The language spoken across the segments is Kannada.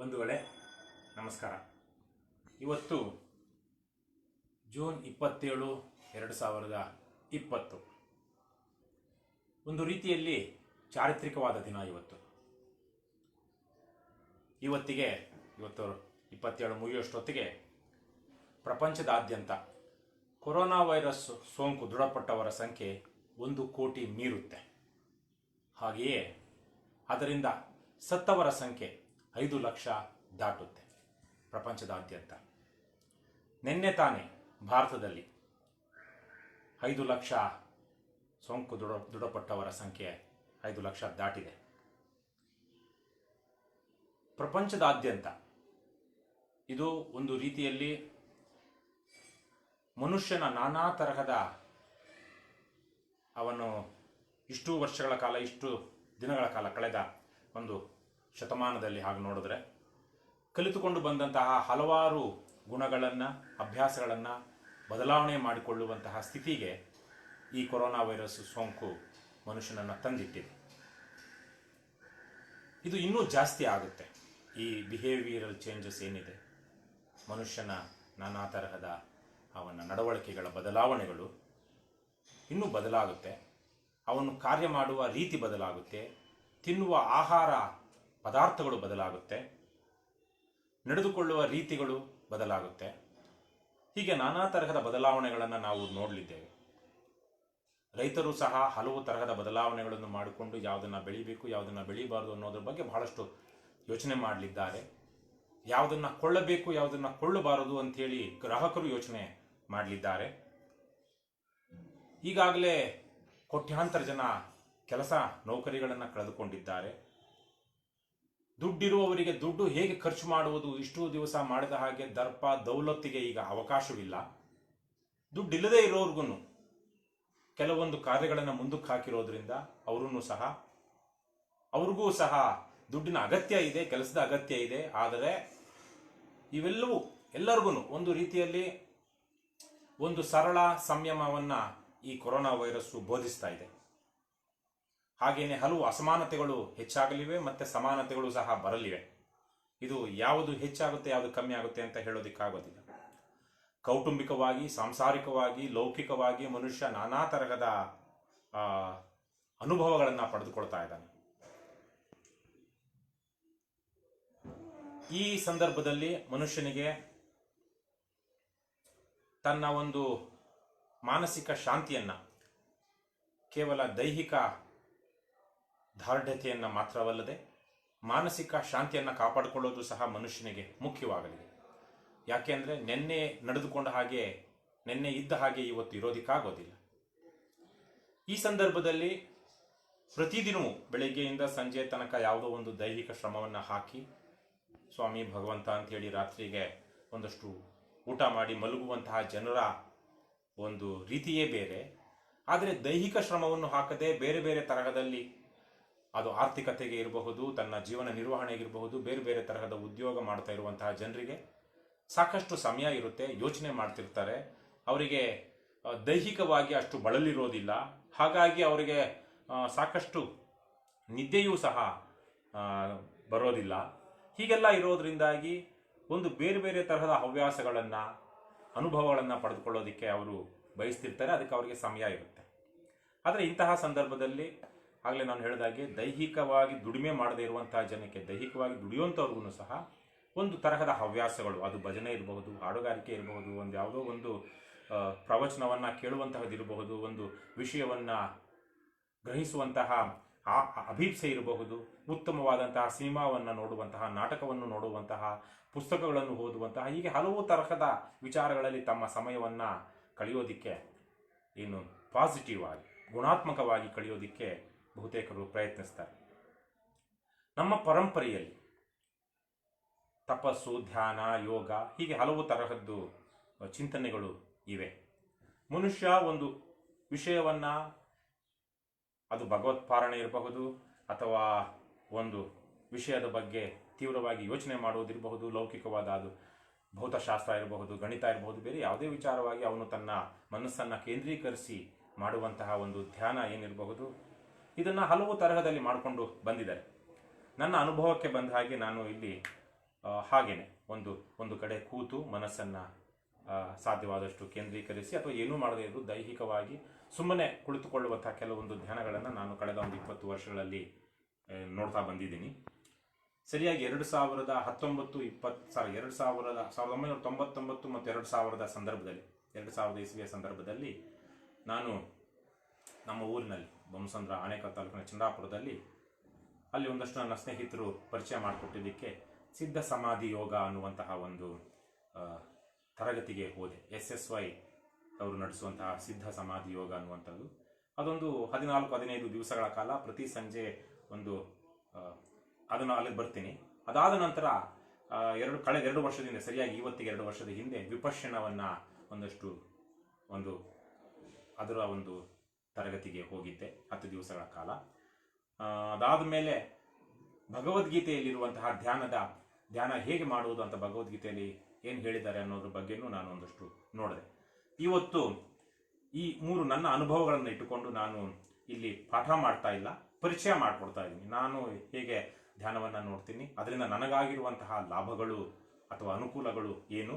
ಬಂಧುಗಳೇ ನಮಸ್ಕಾರ. ಇವತ್ತು ಜೂನ್ 27, 2020 ಒಂದು ರೀತಿಯಲ್ಲಿ ಚಾರಿತ್ರಿಕವಾದ ದಿನ. ಇವತ್ತು 27 ಮುಗಿಯುವಷ್ಟೊತ್ತಿಗೆ ಪ್ರಪಂಚದಾದ್ಯಂತ ಕೊರೋನಾ ವೈರಸ್ ಸೋಂಕು ದೃಢಪಟ್ಟವರ ಸಂಖ್ಯೆ 1 ಕೋಟಿ ಮೀರುತ್ತೆ. ಹಾಗೆಯೇ ಅದರಿಂದ ಸತ್ತವರ ಸಂಖ್ಯೆ 5 ಲಕ್ಷ ದಾಟುತ್ತೆ ಪ್ರಪಂಚದಾದ್ಯಂತ. ನಿನ್ನೆ ತಾನೇ ಭಾರತದಲ್ಲಿ 5 ಲಕ್ಷ ಸೋಂಕು ದೃಢಪಟ್ಟವರ ಸಂಖ್ಯೆ 5 ಲಕ್ಷ ದಾಟಿದೆ. ಪ್ರಪಂಚದಾದ್ಯಂತ ಇದು ಒಂದು ರೀತಿಯಲ್ಲಿ ಮನುಷ್ಯನ ನಾನಾ ತರಹದ ಅವನು ಇಷ್ಟು ವರ್ಷಗಳ ಕಾಲ, ಇಷ್ಟು ದಿನಗಳ ಕಾಲ, ಕಳೆದ ಒಂದು ಶತಮಾನದಲ್ಲಿ ಹಾಗೆ ನೋಡಿದ್ರೆ ಕಲಿತುಕೊಂಡು ಬಂದಂತಹ ಹಲವಾರು ಗುಣಗಳನ್ನು, ಅಭ್ಯಾಸಗಳನ್ನು ಬದಲಾವಣೆ ಮಾಡಿಕೊಳ್ಳುವಂತಹ ಸ್ಥಿತಿಗೆ ಈ ಕೊರೋನಾ ವೈರಸ್ ಸೋಂಕು ಮನುಷ್ಯನನ್ನು ತಂದಿಟ್ಟಿದೆ. ಇದು ಇನ್ನೂ ಜಾಸ್ತಿ ಆಗುತ್ತೆ. ಈ ಬಿಹೇವಿಯರಲ್ ಚೇಂಜಸ್ ಏನಿದೆ, ಮನುಷ್ಯನ ನಾನಾ ತರಹದ ಅವನ ನಡವಳಿಕೆಗಳ ಬದಲಾವಣೆಗಳು ಇನ್ನೂ ಬದಲಾಗುತ್ತೆ. ಅವನು ಕಾರ್ಯ ಮಾಡುವ ರೀತಿ ಬದಲಾಗುತ್ತೆ, ತಿನ್ನುವ ಆಹಾರ ಪದಾರ್ಥಗಳು ಬದಲಾಗುತ್ತೆ, ನಡೆದುಕೊಳ್ಳುವ ರೀತಿಗಳು ಬದಲಾಗುತ್ತೆ. ಹೀಗೆ ನಾನಾ ತರಹದ ಬದಲಾವಣೆಗಳನ್ನು ನಾವು ನೋಡಲಿದ್ದೇವೆ. ರೈತರು ಸಹ ಹಲವು ತರಹದ ಬದಲಾವಣೆಗಳನ್ನು ಮಾಡಿಕೊಂಡು ಯಾವುದನ್ನು ಬೆಳಿಬೇಕು, ಯಾವುದನ್ನು ಬೆಳಿಬಾರದು ಅನ್ನೋದ್ರ ಬಗ್ಗೆ ಬಹಳಷ್ಟು ಯೋಚನೆ ಮಾಡಲಿದ್ದಾರೆ. ಯಾವುದನ್ನು ಕೊಳ್ಳಬೇಕು, ಯಾವುದನ್ನು ಕೊಳ್ಳಬಾರದು ಅಂಥೇಳಿ ಗ್ರಾಹಕರು ಯೋಚನೆ ಮಾಡಲಿದ್ದಾರೆ. ಈಗಾಗಲೇ ಕೋಟ್ಯಾಂತರ ಜನ ಕೆಲಸ ನೌಕರಿಗಳನ್ನು ಕಳೆದುಕೊಂಡಿದ್ದಾರೆ. ದುಡ್ಡಿರುವವರಿಗೆ ದುಡ್ಡು ಹೇಗೆ ಖರ್ಚು ಮಾಡುವುದು, ಇಷ್ಟು ದಿವಸ ಮಾಡಿದ ಹಾಗೆ ದರ್ಪ ದೌಲತ್ತಿಗೆ ಈಗ ಅವಕಾಶವಿಲ್ಲ. ದುಡ್ಡಿಲ್ಲದೆ ಇರೋರ್ಗು ಕೆಲವೊಂದು ಕಾರ್ಯಗಳನ್ನು ಮುಂದಕ್ಕೆ ಹಾಕಿರೋದ್ರಿಂದ ಅವ್ರಿಗೂ ಸಹ ದುಡ್ಡಿನ ಅಗತ್ಯ ಇದೆ, ಕೆಲಸದ ಅಗತ್ಯ ಇದೆ. ಆದರೆ ಇವೆಲ್ಲವೂ ಎಲ್ಲರಿಗೂ ಒಂದು ರೀತಿಯಲ್ಲಿ ಒಂದು ಸರಳ ಸಂಯಮವನ್ನು ಈ ಕೊರೋನಾ ವೈರಸ್ಸು ಬೋಧಿಸ್ತಾ ಇದೆ. ಹಾಗೆಯೇ ಹಲವು ಅಸಮಾನತೆಗಳು ಹೆಚ್ಚಾಗಲಿವೆ ಮತ್ತು ಸಮಾನತೆಗಳು ಸಹ ಬರಲಿವೆ. ಇದು ಯಾವುದು ಹೆಚ್ಚಾಗುತ್ತೆ, ಯಾವುದು ಕಮ್ಮಿ ಆಗುತ್ತೆ ಅಂತ ಹೇಳೋದಕ್ಕಾಗೋದಿಲ್ಲ. ಕೌಟುಂಬಿಕವಾಗಿ, ಸಾಂಸಾರಿಕವಾಗಿ, ಲೌಕಿಕವಾಗಿ ಮನುಷ್ಯ ನಾನಾ ತರಹದ ಅನುಭವಗಳನ್ನು ಪಡೆದುಕೊಳ್ತಾ ಇದ್ದಾನೆ. ಈ ಸಂದರ್ಭದಲ್ಲಿ ಮನುಷ್ಯನಿಗೆ ತನ್ನ ಒಂದು ಮಾನಸಿಕ ಶಾಂತಿಯನ್ನು, ಕೇವಲ ದೈಹಿಕ ದಾರ್ಢ್ಯತೆಯನ್ನು ಮಾತ್ರವಲ್ಲದೆ ಮಾನಸಿಕ ಶಾಂತಿಯನ್ನು ಕಾಪಾಡಿಕೊಳ್ಳೋದು ಸಹ ಮನುಷ್ಯನಿಗೆ ಮುಖ್ಯವಾಗಲಿದೆ. ಯಾಕೆಂದರೆ ನಿನ್ನೆ ನಡೆದುಕೊಂಡ ಹಾಗೆ, ನಿನ್ನೆ ಇದ್ದ ಹಾಗೆ ಇವತ್ತು ಇರೋದಕ್ಕಾಗೋದಿಲ್ಲ. ಈ ಸಂದರ್ಭದಲ್ಲಿ ಪ್ರತಿದಿನವೂ ಬೆಳಗ್ಗೆಯಿಂದ ಸಂಜೆ ತನಕ ಯಾವುದೋ ಒಂದು ದೈಹಿಕ ಶ್ರಮವನ್ನು ಹಾಕಿ ಸ್ವಾಮಿ ಭಗವಂತ ಅಂಥೇಳಿ ರಾತ್ರಿಗೆ ಒಂದಷ್ಟು ಊಟ ಮಾಡಿ ಮಲಗುವಂತಹ ಜನರ ಒಂದು ರೀತಿಯೇ ಬೇರೆ. ಆದರೆ ದೈಹಿಕ ಶ್ರಮವನ್ನು ಹಾಕದೆ ಬೇರೆ ಬೇರೆ ತರಹದಲ್ಲಿ, ಅದು ಆರ್ಥಿಕತೆಗೆ ಇರಬಹುದು, ತನ್ನ ಜೀವನ ನಿರ್ವಹಣೆಗಿರಬಹುದು, ಬೇರೆ ಬೇರೆ ತರಹದ ಉದ್ಯೋಗ ಮಾಡ್ತಾ ಇರುವಂತಹ ಜನರಿಗೆ ಸಾಕಷ್ಟು ಸಮಯ ಇರುತ್ತೆ, ಯೋಚನೆ ಮಾಡ್ತಿರ್ತಾರೆ. ಅವರಿಗೆ ದೈಹಿಕವಾಗಿ ಅಷ್ಟು ಬಳಲಿರೋದಿಲ್ಲ. ಹಾಗಾಗಿ ಅವರಿಗೆ ಸಾಕಷ್ಟು ನಿದ್ದೆಯೂ ಸಹ ಬರೋದಿಲ್ಲ. ಹೀಗೆಲ್ಲ ಇರೋದ್ರಿಂದಾಗಿ ಒಂದು ಬೇರೆ ಬೇರೆ ತರಹದ ಹವ್ಯಾಸಗಳನ್ನು, ಅನುಭವಗಳನ್ನು ಪಡೆದುಕೊಳ್ಳೋದಕ್ಕೆ ಅವರು ಬಯಸ್ತಿರ್ತಾರೆ. ಅದಕ್ಕೆ ಅವರಿಗೆ ಸಮಯ ಇರುತ್ತೆ. ಆದರೆ ಇಂತಹ ಸಂದರ್ಭದಲ್ಲಿ ಆಗಲೇ ನಾನು ಹೇಳಿದಾಗೆ ದೈಹಿಕವಾಗಿ ದುಡಿಮೆ ಮಾಡದೇ ಇರುವಂತಹ ಜನಕ್ಕೆ, ದೈಹಿಕವಾಗಿ ದುಡಿಯುವಂಥವ್ರಿಗೂ ಸಹ ಒಂದು ತರಹದ ಹವ್ಯಾಸಗಳು, ಅದು ಭಜನೆ ಇರಬಹುದು, ಹಾಡುಗಾರಿಕೆ ಇರಬಹುದು, ಒಂದು ಯಾವುದೋ ಒಂದು ಪ್ರವಚನವನ್ನು ಕೇಳುವಂತಹದ್ದಿರಬಹುದು, ಒಂದು ವಿಷಯವನ್ನು ಗ್ರಹಿಸುವಂತಹ ಅಭೀಪ್ಸೆ ಇರಬಹುದು, ಉತ್ತಮವಾದಂತಹ ಸಿನಿಮಾವನ್ನು ನೋಡುವಂತಹ, ನಾಟಕವನ್ನು ನೋಡುವಂತಹ, ಪುಸ್ತಕಗಳನ್ನು ಓದುವಂತಹ, ಹೀಗೆ ಹಲವು ತರಹದ ವಿಚಾರಗಳಲ್ಲಿ ತಮ್ಮ ಸಮಯವನ್ನು ಕಳೆಯೋದಿಕ್ಕೆ, ಏನು ಪಾಸಿಟಿವ್ ಆಗಿ, ಗುಣಾತ್ಮಕವಾಗಿ ಕಳೆಯೋದಿಕ್ಕೆ ಬಹುತೇಕರು ಪ್ರಯತ್ನಿಸ್ತಾರೆ. ನಮ್ಮ ಪರಂಪರೆಯಲ್ಲಿ ತಪಸ್ಸು, ಧ್ಯಾನ, ಯೋಗ, ಹೀಗೆ ಹಲವು ತರಹದ್ದು ಚಿಂತನೆಗಳು ಇವೆ. ಮನುಷ್ಯ ಒಂದು ವಿಷಯವನ್ನು, ಅದು ಭಗವತ್ಪಾರಣೆ ಇರಬಹುದು ಅಥವಾ ಒಂದು ವಿಷಯದ ಬಗ್ಗೆ ತೀವ್ರವಾಗಿ ಯೋಚನೆ ಮಾಡುವುದಿರಬಹುದು, ಲೌಕಿಕವಾದ ಅದು ಭೌತಶಾಸ್ತ್ರ ಇರಬಹುದು, ಗಣಿತ ಇರಬಹುದು, ಬೇರೆ ಯಾವುದೇ ವಿಚಾರವಾಗಿ ಅವನು ತನ್ನ ಮನಸ್ಸನ್ನು ಕೇಂದ್ರೀಕರಿಸಿ ಮಾಡುವಂತಹ ಒಂದು ಧ್ಯಾನ ಏನಿರಬಹುದು, ಇದನ್ನು ಹಲವು ತರಹದಲ್ಲಿ ಮಾಡಿಕೊಂಡು ಬಂದಿದ್ದಾರೆ. ನನ್ನ ಅನುಭವಕ್ಕೆ ಬಂದ ಹಾಗೆ ನಾನು ಇಲ್ಲಿ ಹಾಗೇನೆ ಒಂದು ಕಡೆ ಕೂತು ಮನಸ್ಸನ್ನು ಸಾಧ್ಯವಾದಷ್ಟು ಕೇಂದ್ರೀಕರಿಸಿ ಅಥವಾ ಏನೂ ಮಾಡದೇ ಇದ್ದು ದೈಹಿಕವಾಗಿ ಸುಮ್ಮನೆ ಕುಳಿತುಕೊಳ್ಳುವಂತಹ ಕೆಲವೊಂದು ಧ್ಯಾನಗಳನ್ನು ನಾನು ಕಳೆದ ಒಂದು 20 ವರ್ಷಗಳಲ್ಲಿ ನೋಡ್ತಾ ಬಂದಿದ್ದೀನಿ. ಸರಿಯಾಗಿ 1999 ಮತ್ತು 2000 ಸಂದರ್ಭದಲ್ಲಿ 2000 ಇಸ್ವಿಯ ಸಂದರ್ಭದಲ್ಲಿ ನಾನು ನಮ್ಮ ಊರಿನಲ್ಲಿ ಬೊಮ್ಮಸಂದ್ರ ಆಣೆಕಲ್ ತಾಲೂಕಿನ ಚಂದ್ರಾಪುರದಲ್ಲಿ ಅಲ್ಲಿ ಒಂದಷ್ಟು ನನ್ನ ಸ್ನೇಹಿತರು ಪರಿಚಯ ಮಾಡಿಕೊಟ್ಟಿದ್ದಕ್ಕೆ ಸಿದ್ಧ ಸಮಾಧಿ ಯೋಗ ಅನ್ನುವಂತಹ ಒಂದು ತರಗತಿಗೆ ಹೋದೆ. SSY ಅವರು ನಡೆಸುವಂತಹ ಸಿದ್ಧ ಸಮಾಧಿ ಯೋಗ ಅನ್ನುವಂಥದ್ದು ಅದೊಂದು 14-15 ದಿವಸಗಳ ಕಾಲ ಪ್ರತಿ ಸಂಜೆ ಅದನ್ನು ಅಲ್ಲಿಗೆ ಬರ್ತೀನಿ. ಅದಾದ ನಂತರ ಕಳೆದ 2 ವರ್ಷದಿಂದ ಸರಿಯಾಗಿ ಇವತ್ತಿಗೆ 2 ವರ್ಷದ ಹಿಂದೆ ವಿಪಶ್ಯನವನ್ನು ಅದರ ಒಂದು ತರಗತಿಗೆ ಹೋಗಿದ್ದೆ 10 ದಿವಸಗಳ ಕಾಲ. ಅದಾದ ಮೇಲೆ ಭಗವದ್ಗೀತೆಯಲ್ಲಿರುವಂತಹ ಧ್ಯಾನ ಹೇಗೆ ಮಾಡುವುದು ಅಂತ ಭಗವದ್ಗೀತೆಯಲ್ಲಿ ಏನು ಹೇಳಿದ್ದಾರೆ ಅನ್ನೋದ್ರ ಬಗ್ಗೆನೂ ನಾನು ಒಂದಷ್ಟು ನೋಡಿದೆ. ಇವತ್ತು ಈ 3 ನನ್ನ ಅನುಭವಗಳನ್ನು ಇಟ್ಟುಕೊಂಡು ನಾನು ಇಲ್ಲಿ ಪಾಠ ಮಾಡ್ತಾ ಇಲ್ಲ, ಪರಿಚಯ ಮಾಡಿಕೊಡ್ತಾ ಇದ್ದೀನಿ. ನಾನು ಹೇಗೆ ಧ್ಯಾನವನ್ನು ನೋಡ್ತೀನಿ, ಅದರಿಂದ ನನಗಾಗಿರುವಂತಹ ಲಾಭಗಳು ಅಥವಾ ಅನುಕೂಲಗಳು ಏನು,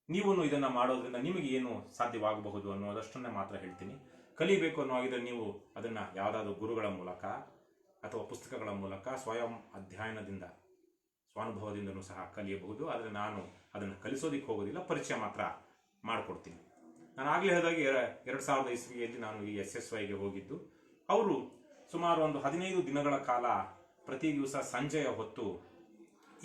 ನೀವು ಇದನ್ನು ಮಾಡೋದ್ರಿಂದ ನಿಮಗೆ ಏನು ಸಾಧ್ಯವಾಗಬಹುದು ಅನ್ನೋದಷ್ಟನ್ನೇ ಮಾತ್ರ ಹೇಳ್ತೀನಿ. ಕಲಿಬೇಕು ಅನ್ನೋಗಿದ್ರೆ ನೀವು ಅದನ್ನು ಯಾವುದಾದ್ರೂ ಗುರುಗಳ ಮೂಲಕ ಅಥವಾ ಪುಸ್ತಕಗಳ ಮೂಲಕ ಸ್ವಯಂ ಅಧ್ಯಯನದಿಂದ ಸ್ವಾನುಭವದಿಂದನೂ ಸಹ ಕಲಿಯಬಹುದು. ಆದರೆ ನಾನು ಅದನ್ನು ಕಲಿಸೋದಿಕ್ಕೆ ಹೋಗೋದಿಲ್ಲ, ಪರಿಚಯ ಮಾತ್ರ ಮಾಡಿಕೊಡ್ತೀನಿ. ನಾನು ಆಗಲೇ ಹೇಳಿದಾಗೆ 2000 ಇಸ್ವಿಯಲ್ಲಿ ನಾನು ಈ SSYಗೆ ಹೋಗಿದ್ದು. ಅವರು ಸುಮಾರು ಒಂದು 15 ದಿನಗಳ ಕಾಲ ಪ್ರತಿ ದಿವಸ ಸಂಜೆಯ ಹೊತ್ತು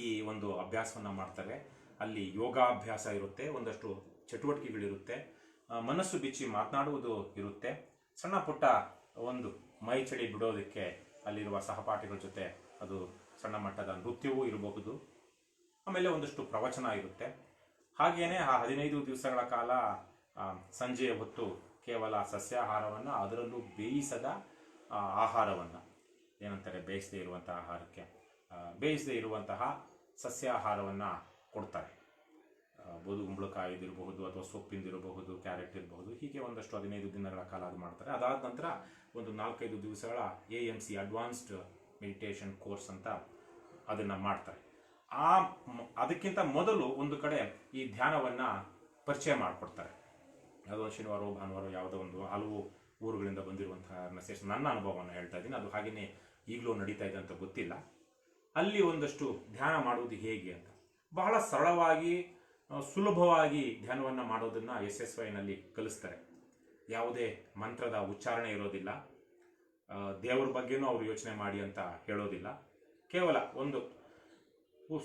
ಈ ಒಂದು ಅಭ್ಯಾಸವನ್ನು ಮಾಡ್ತಾರೆ. ಅಲ್ಲಿ ಯೋಗಾಭ್ಯಾಸ ಇರುತ್ತೆ, ಒಂದಷ್ಟು ಚಟುವಟಿಕೆಗಳಿರುತ್ತೆ, ಮನಸ್ಸು ಬಿಚ್ಚಿ ಮಾತನಾಡುವುದು ಇರುತ್ತೆ, ಸಣ್ಣ ಪುಟ್ಟ ಒಂದು ಮೈ ಚಳಿ ಬಿಡೋದಕ್ಕೆ ಅಲ್ಲಿರುವ ಸಹಪಾಠಿಗಳ ಜೊತೆ ಅದು ಸಣ್ಣ ಮಟ್ಟದ ನೃತ್ಯವೂ ಇರಬಹುದು. ಆಮೇಲೆ ಒಂದಷ್ಟು ಪ್ರವಚನ ಇರುತ್ತೆ. ಹಾಗೇನೆ ಆ 15 ದಿವಸಗಳ ಕಾಲ ಸಂಜೆಯ ಹೊತ್ತು ಕೇವಲ ಸಸ್ಯಾಹಾರವನ್ನು, ಅದರಲ್ಲೂ ಬೇಯಿಸದ ಆಹಾರವನ್ನು, ಏನಂತಾರೆ ಬೇಯಿಸದೇ ಇರುವಂತಹ ಆಹಾರಕ್ಕೆ ಬೇಯಿಸದೇ ಇರುವಂತಹ ಸಸ್ಯಾಹಾರವನ್ನು ಕೊಡ್ತಾರೆ. ಬೂದುಗುಂಬಳಕಾಯಿದಿರಬಹುದು ಅಥವಾ ಸೊಪ್ಪಿಂದಿರಬಹುದು, ಕ್ಯಾರೆಟ್ ಇರಬಹುದು, ಹೀಗೆ ಒಂದಷ್ಟು 15 ದಿನಗಳ ಕಾಲ ಅದು ಮಾಡ್ತಾರೆ. ಅದಾದ ನಂತರ ಒಂದು 4-5 ದಿವಸಗಳ AMC ಅಡ್ವಾನ್ಸ್ಡ್ ಮೆಡಿಟೇಷನ್ ಕೋರ್ಸ್ ಅಂತ ಅದನ್ನು ಮಾಡ್ತಾರೆ. ಅದಕ್ಕಿಂತ ಮೊದಲು ಒಂದು ಕಡೆ ಈ ಧ್ಯಾನವನ್ನು ಪರಿಚಯ ಮಾಡಿಕೊಡ್ತಾರೆ. ಯಾವುದೋ ಶನಿವಾರ ಭಾನುವಾರ ಯಾವುದೋ ಒಂದು ಹಲವು ಊರುಗಳಿಂದ ಬಂದಿರುವಂತಹ ನನ್ನ ಅನುಭವವನ್ನು ಹೇಳ್ತಾ ಇದ್ದೀನಿ. ಅದು ಹಾಗೆಯೇ ಈಗಲೂ ನಡೀತಾ ಇದೆ ಅಂತ ಗೊತ್ತಿಲ್ಲ. ಅಲ್ಲಿ ಒಂದಷ್ಟು ಧ್ಯಾನ ಮಾಡುವುದು ಹೇಗೆ ಅಂತ ಬಹಳ ಸರಳವಾಗಿ ಸುಲಭವಾಗಿ ಧ್ಯಾನವನ್ನು ಮಾಡೋದನ್ನು SSYನಲ್ಲಿ ಕಲಿಸ್ತಾರೆ. ಯಾವುದೇ ಮಂತ್ರದ ಉಚ್ಚಾರಣೆ ಇರೋದಿಲ್ಲ, ದೇವರ ಬಗ್ಗೆನೂ ಅವರು ಯೋಚನೆ ಮಾಡಿ ಅಂತ ಹೇಳೋದಿಲ್ಲ. ಕೇವಲ ಒಂದು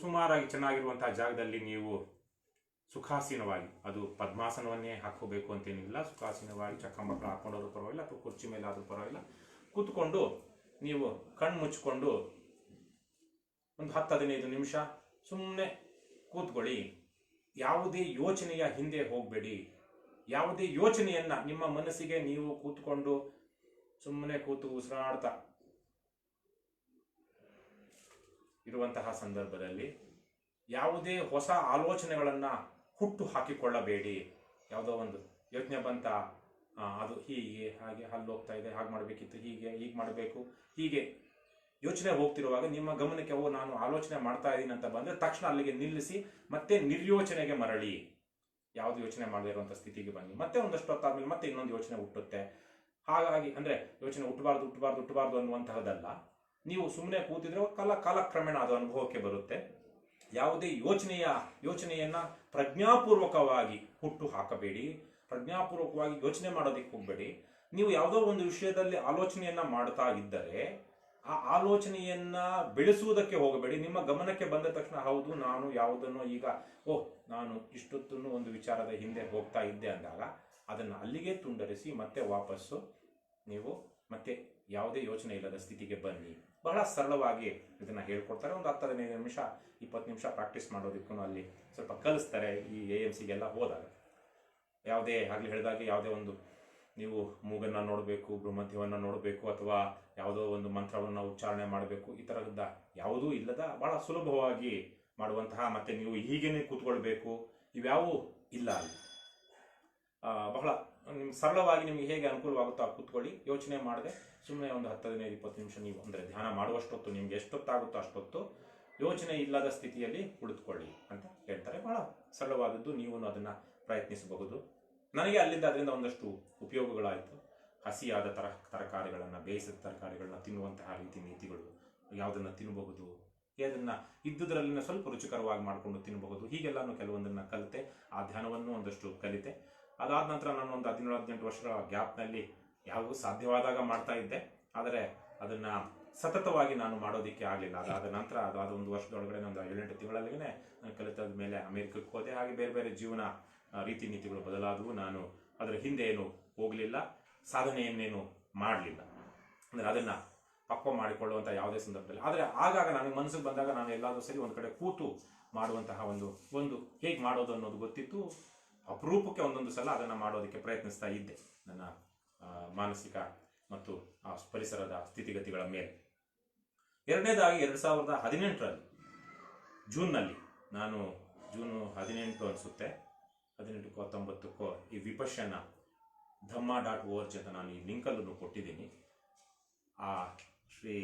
ಸುಮಾರಾಗಿ ಚೆನ್ನಾಗಿರುವಂತಹ ಜಾಗದಲ್ಲಿ ನೀವು ಸುಖಾಸೀನವಾಗಿ, ಅದು ಪದ್ಮಾಸನವನ್ನೇ ಹಾಕೋಬೇಕು ಅಂತೇನಿಲ್ಲ, ಸುಖಾಸೀನವಾಗಿ ಚಕ್ಕಮಕ್ಕಳು ಹಾಕೊಂಡೋದ್ರೂ ಪರವಾಗಿಲ್ಲ ಅಥವಾ ಕುರ್ಚಿ ಮೇಲೆ ಆದರೂ ಪರವಾಗಿಲ್ಲ, ಕೂತ್ಕೊಂಡು ನೀವು ಕಣ್ಣು ಮುಚ್ಕೊಂಡು ಒಂದು 10-15 ನಿಮಿಷ ಸುಮ್ಮನೆ ಕೂತ್ಕೊಳ್ಳಿ. ಯಾವುದೇ ಯೋಚನೆಯ ಹಿಂದೆ ಹೋಗಬೇಡಿ. ಯಾವುದೇ ಯೋಚನೆಯನ್ನ ನಿಮ್ಮ ಮನಸ್ಸಿಗೆ ನೀವು ಕೂತ್ಕೊಂಡು ಸುಮ್ಮನೆ ಕೂತು ಉಸಿರಾಡ್ತಾ ಇರುವಂತಹ ಸಂದರ್ಭದಲ್ಲಿ ಯಾವುದೇ ಹೊಸ ಆಲೋಚನೆಗಳನ್ನ ಹುಟ್ಟು ಹಾಕಿಕೊಳ್ಳಬೇಡಿ. ಯಾವುದೋ ಒಂದು ಯೋಚನೆ ಬಂತ, ಅದು ಹೀಗೆ ಹಾಗೆ ಅಲ್ಲಿ ಹೋಗ್ತಾ ಇದೆ, ಹಾಗೆ ಮಾಡಬೇಕಿತ್ತು, ಹೀಗೆ ಮಾಡಬೇಕು, ಹೀಗೆ ಯೋಚನೆ ಹೋಗ್ತಿರುವಾಗ ನಿಮ್ಮ ಗಮನಕ್ಕೆ ನಾನು ಆಲೋಚನೆ ಮಾಡ್ತಾ ಇದ್ದೀನಿ ಅಂತ ಬಂದರೆ ತಕ್ಷಣ ಅಲ್ಲಿಗೆ ನಿಲ್ಲಿಸಿ ಮತ್ತೆ ನಿರ್ಯೋಚನೆಗೆ ಮರಳಿ. ಯಾವುದು ಯೋಚನೆ ಮಾಡದೇ ಇರುವಂಥ ಸ್ಥಿತಿಗೆ ಬನ್ನಿ. ಮತ್ತೆ ಒಂದಷ್ಟು ಹೊತ್ತಾದ್ಮೇಲೆ ಮತ್ತೆ ಇನ್ನೊಂದು ಯೋಚನೆ ಹುಟ್ಟುತ್ತೆ. ಹಾಗಾಗಿ ಅಂದರೆ ಯೋಚನೆ ಹುಟ್ಟಬಾರ್ದು ಅನ್ನುವಂತಹದ್ದಲ್ಲ. ನೀವು ಸುಮ್ಮನೆ ಕೂತಿದ್ರೆ ಕಾಲಕ್ರಮೇಣ ಅದು ಅನುಭವಕ್ಕೆ ಬರುತ್ತೆ. ಯಾವುದೇ ಯೋಚನೆಯನ್ನ ಪ್ರಜ್ಞಾಪೂರ್ವಕವಾಗಿ ಹುಟ್ಟು ಹಾಕಬೇಡಿ. ಪ್ರಜ್ಞಾಪೂರ್ವಕವಾಗಿ ಯೋಚನೆ ಮಾಡೋದಕ್ಕೆ ಹೋಗಬೇಡಿ. ನೀವು ಯಾವುದೋ ಒಂದು ವಿಷಯದಲ್ಲಿ ಆಲೋಚನೆಯನ್ನ ಮಾಡ್ತಾ ಇದ್ದರೆ ಆ ಆಲೋಚನೆಯನ್ನ ಬೆಳೆಸುವುದಕ್ಕೆ ಹೋಗಬೇಡಿ. ನಿಮ್ಮ ಗಮನಕ್ಕೆ ಬಂದ ತಕ್ಷಣ ಹೌದು ನಾನು ಯಾವುದನ್ನು ಈಗ ನಾನು ಇಷ್ಟೊತ್ತನ್ನು ಒಂದು ವಿಚಾರದ ಹಿಂದೆ ಹೋಗ್ತಾ ಇದ್ದೆ ಅಂದಾಗ ಅದನ್ನು ಅಲ್ಲಿಗೆ ತುಂಡರಿಸಿ ಮತ್ತೆ ವಾಪಸ್ಸು ನೀವು ಮತ್ತೆ ಯಾವುದೇ ಯೋಚನೆ ಇಲ್ಲದ ಸ್ಥಿತಿಗೆ ಬನ್ನಿ. ಬಹಳ ಸರಳವಾಗಿ ಇದನ್ನ ಹೇಳ್ಕೊಡ್ತಾರೆ. ಒಂದು 10-15 ನಿಮಿಷ 20 ನಿಮಿಷ ಪ್ರಾಕ್ಟೀಸ್ ಮಾಡೋದಕ್ಕೂ ಅಲ್ಲಿ ಸ್ವಲ್ಪ ಕಲಿಸ್ತಾರೆ. ಈ AMCಗೆಲ್ಲ ಹೋದಾಗ ಯಾವುದೇ ಆಗಲಿ ಹೇಳಿದಾಗೆ ಯಾವುದೇ ಒಂದು ನೀವು ಮೂಗನ್ನು ನೋಡಬೇಕು, ಭ್ರೂಮಧ್ಯವನ್ನು ನೋಡಬೇಕು, ಅಥವಾ ಯಾವುದೋ ಒಂದು ಮಂತ್ರವನ್ನು ಉಚ್ಚಾರಣೆ ಮಾಡಬೇಕು, ಈ ಥರದ ಯಾವುದೂ ಇಲ್ಲದ ಬಹಳ ಸುಲಭವಾಗಿ ಮಾಡುವಂತಹ, ಮತ್ತೆ ನೀವು ಹೀಗೇನೆ ಕೂತ್ಕೊಳ್ಬೇಕು, ಇವ್ಯಾವೂ ಇಲ್ಲ ಅಲ್ಲಿ. ಬಹಳ ಸರಳವಾಗಿ ನಿಮಗೆ ಹೇಗೆ ಅನುಕೂಲವಾಗುತ್ತೋ ಆ ಕೂತ್ಕೊಳ್ಳಿ. ಯೋಚನೆ ಮಾಡದೆ ಸುಮ್ಮನೆ ಒಂದು 10-15-20 ನಿಮಿಷ ನೀವು ಅಂದರೆ ಧ್ಯಾನ ಮಾಡುವಷ್ಟೊತ್ತು ನಿಮ್ಗೆ ಎಷ್ಟೊತ್ತಾಗುತ್ತೋ ಅಷ್ಟೊತ್ತು ಯೋಚನೆ ಇಲ್ಲದ ಸ್ಥಿತಿಯಲ್ಲಿ ಕುಳಿತುಕೊಳ್ಳಿ ಅಂತ ಹೇಳ್ತಾರೆ. ಬಹಳ ಸರಳವಾದದ್ದು, ನೀವು ಅದನ್ನು ಪ್ರಯತ್ನಿಸಬಹುದು. ನನಗೆ ಅಲ್ಲಿಂದ ಅದರಿಂದ ಒಂದಷ್ಟು ಉಪಯೋಗಗಳಾಯಿತು. ಹಸಿಯಾದ ತರಕಾರಿಗಳನ್ನು, ಬೇಯಿಸಿದ ತರಕಾರಿಗಳನ್ನ ತಿನ್ನುವಂತಹ ರೀತಿ ನೀತಿಗಳು, ಯಾವುದನ್ನು ತಿನ್ನಬಹುದು, ಅದನ್ನು ಇದ್ದುದರಲ್ಲಿನ ಸ್ವಲ್ಪ ರುಚಿಕರವಾಗಿ ಮಾಡಿಕೊಂಡು ತಿನ್ನಬಹುದು, ಹೀಗೆಲ್ಲಾನು ಕೆಲವೊಂದನ್ನು ಕಲಿತೆ. ಆ ಧ್ಯಾನವನ್ನು ಒಂದಷ್ಟು ಕಲಿತೆ. ಅದಾದ ನಂತರ ನಾನು ಒಂದು 17-18 ವರ್ಷಗಳ ಗ್ಯಾಪ್ನಲ್ಲಿ ಯಾವುದು ಸಾಧ್ಯವಾದಾಗ ಮಾಡ್ತಾ ಇದ್ದೆ. ಆದರೆ ಅದನ್ನು ಸತತವಾಗಿ ನಾನು ಮಾಡೋದಕ್ಕೆ ಆಗಲಿಲ್ಲ. ಅದಾದ ನಂತರ ಅದಾದ ಒಂದು ವರ್ಷದೊಳಗಡೆ ನಾನು 7-8 ತಿಂಗಳಲ್ಲಿಗೆ ನಾನು ಕಲಿತಾದ ಮೇಲೆ ಅಮೆರಿಕಕ್ಕೆ ಹೋದೆ. ಹಾಗೆ ಬೇರೆ ಬೇರೆ ಜೀವನ ರೀತಿ ನೀತಿಗಳು ಬದಲಾದವು. ನಾನು ಅದರ ಹಿಂದೆ ಏನು ಹೋಗಲಿಲ್ಲ, ಸಾಧನೆಯನ್ನೇನು ಮಾಡಲಿಲ್ಲ. ಅಂದರೆ ಅದನ್ನು ಪಕ್ವ ಮಾಡಿಕೊಳ್ಳುವಂಥ ಯಾವುದೇ ಸಂದರ್ಭದಲ್ಲಿ. ಆದರೆ ಆಗಾಗ ನನಗೆ ಮನಸ್ಸಿಗೆ ಬಂದಾಗ ನಾನು ಎಲ್ಲಾದರೂ ಸರಿ ಒಂದು ಕಡೆ ಕೂತು ಮಾಡುವಂತಹ ಒಂದು ಹೇಗೆ ಮಾಡೋದು ಅನ್ನೋದು ಗೊತ್ತಿತ್ತು. ಅಪರೂಪಕ್ಕೆ ಒಂದೊಂದು ಸಲ ಅದನ್ನು ಮಾಡೋದಕ್ಕೆ ಪ್ರಯತ್ನಿಸ್ತಾ ಇದ್ದೆ, ನನ್ನ ಮಾನಸಿಕ ಮತ್ತು ಆ ಪರಿಸರದ ಸ್ಥಿತಿಗತಿಗಳ ಮೇಲೆ. ಎರಡನೇದಾಗಿ 2018ರಲ್ಲಿ ಜೂನ್ನಲ್ಲಿ ನಾನು ಜೂನ್ 18 ಅನಿಸುತ್ತೆ, 18ಕ್ಕೋ 19ಕ್ಕೋ ಈ ವಿಪಶ್ಯನ dhamma.org ಅಂತ ನಾನು ಈ ಲಿಂಕಲ್ಲೂ ಕೊಟ್ಟಿದ್ದೀನಿ. ಆ ಶ್ರೀ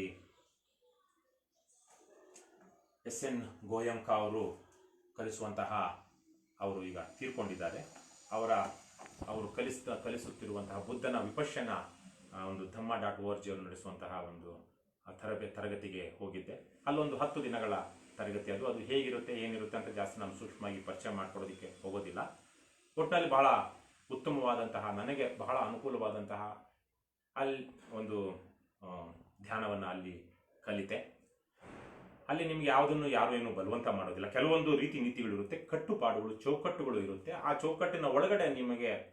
SN ಗೋಯಂಕ ಅವರು ಕಲಿಸುವಂತಹ, ಅವರು ಈಗ ತೀರ್ಕೊಂಡಿದ್ದಾರೆ, ಅವರು ಕಲಿಸುತ್ತಿರುವಂತಹ ಬುದ್ಧನ ವಿಪಶ್ಯನ ಒಂದು dhamma.org ಅವರು ನಡೆಸುವಂತಹ ಒಂದು ತರಗತಿಗೆ ಹೋಗಿದ್ದೆ. ಅಲ್ಲೊಂದು 10 ದಿನಗಳ ತರಗತಿ. ಅದು ಹೇಗಿರುತ್ತೆ ಏನಿರುತ್ತೆ ಅಂತ ಜಾಸ್ತಿ ನಾನು ಸೂಕ್ಷ್ಮವಾಗಿ ಪರಿಚಯ ಮಾಡಿಕೊಡೋದಕ್ಕೆ ಹೋಗೋದಿಲ್ಲ. ಒಟ್ಟಿನಲ್ಲಿ ಬಹಳ ಉತ್ತಮವಾದಂತಹ, ನನಗೆ ಬಹಳ ಅನುಕೂಲವಾದಂತಹ ಅಲ್ಲಿ ಒಂದು ಧ್ಯಾನವನ್ನು ಅಲ್ಲಿ ಕಲಿತೆ. ಅಲ್ಲಿ ನಿಮ್ಗೆ ಯಾವುದನ್ನು ಯಾರು ಏನು ಬಲವಂತ ಮಾಡೋದಿಲ್ಲ. ಕೆಲವೊಂದು ರೀತಿ ನೀತಿಗಳಿರುತ್ತೆ, ಕಟ್ಟುಪಾಡುಗಳು, ಚೌಕಟ್ಟುಗಳು ಇರುತ್ತೆ. ಆ ಚೌಕಟ್ಟಿನ ಒಳಗಡೆ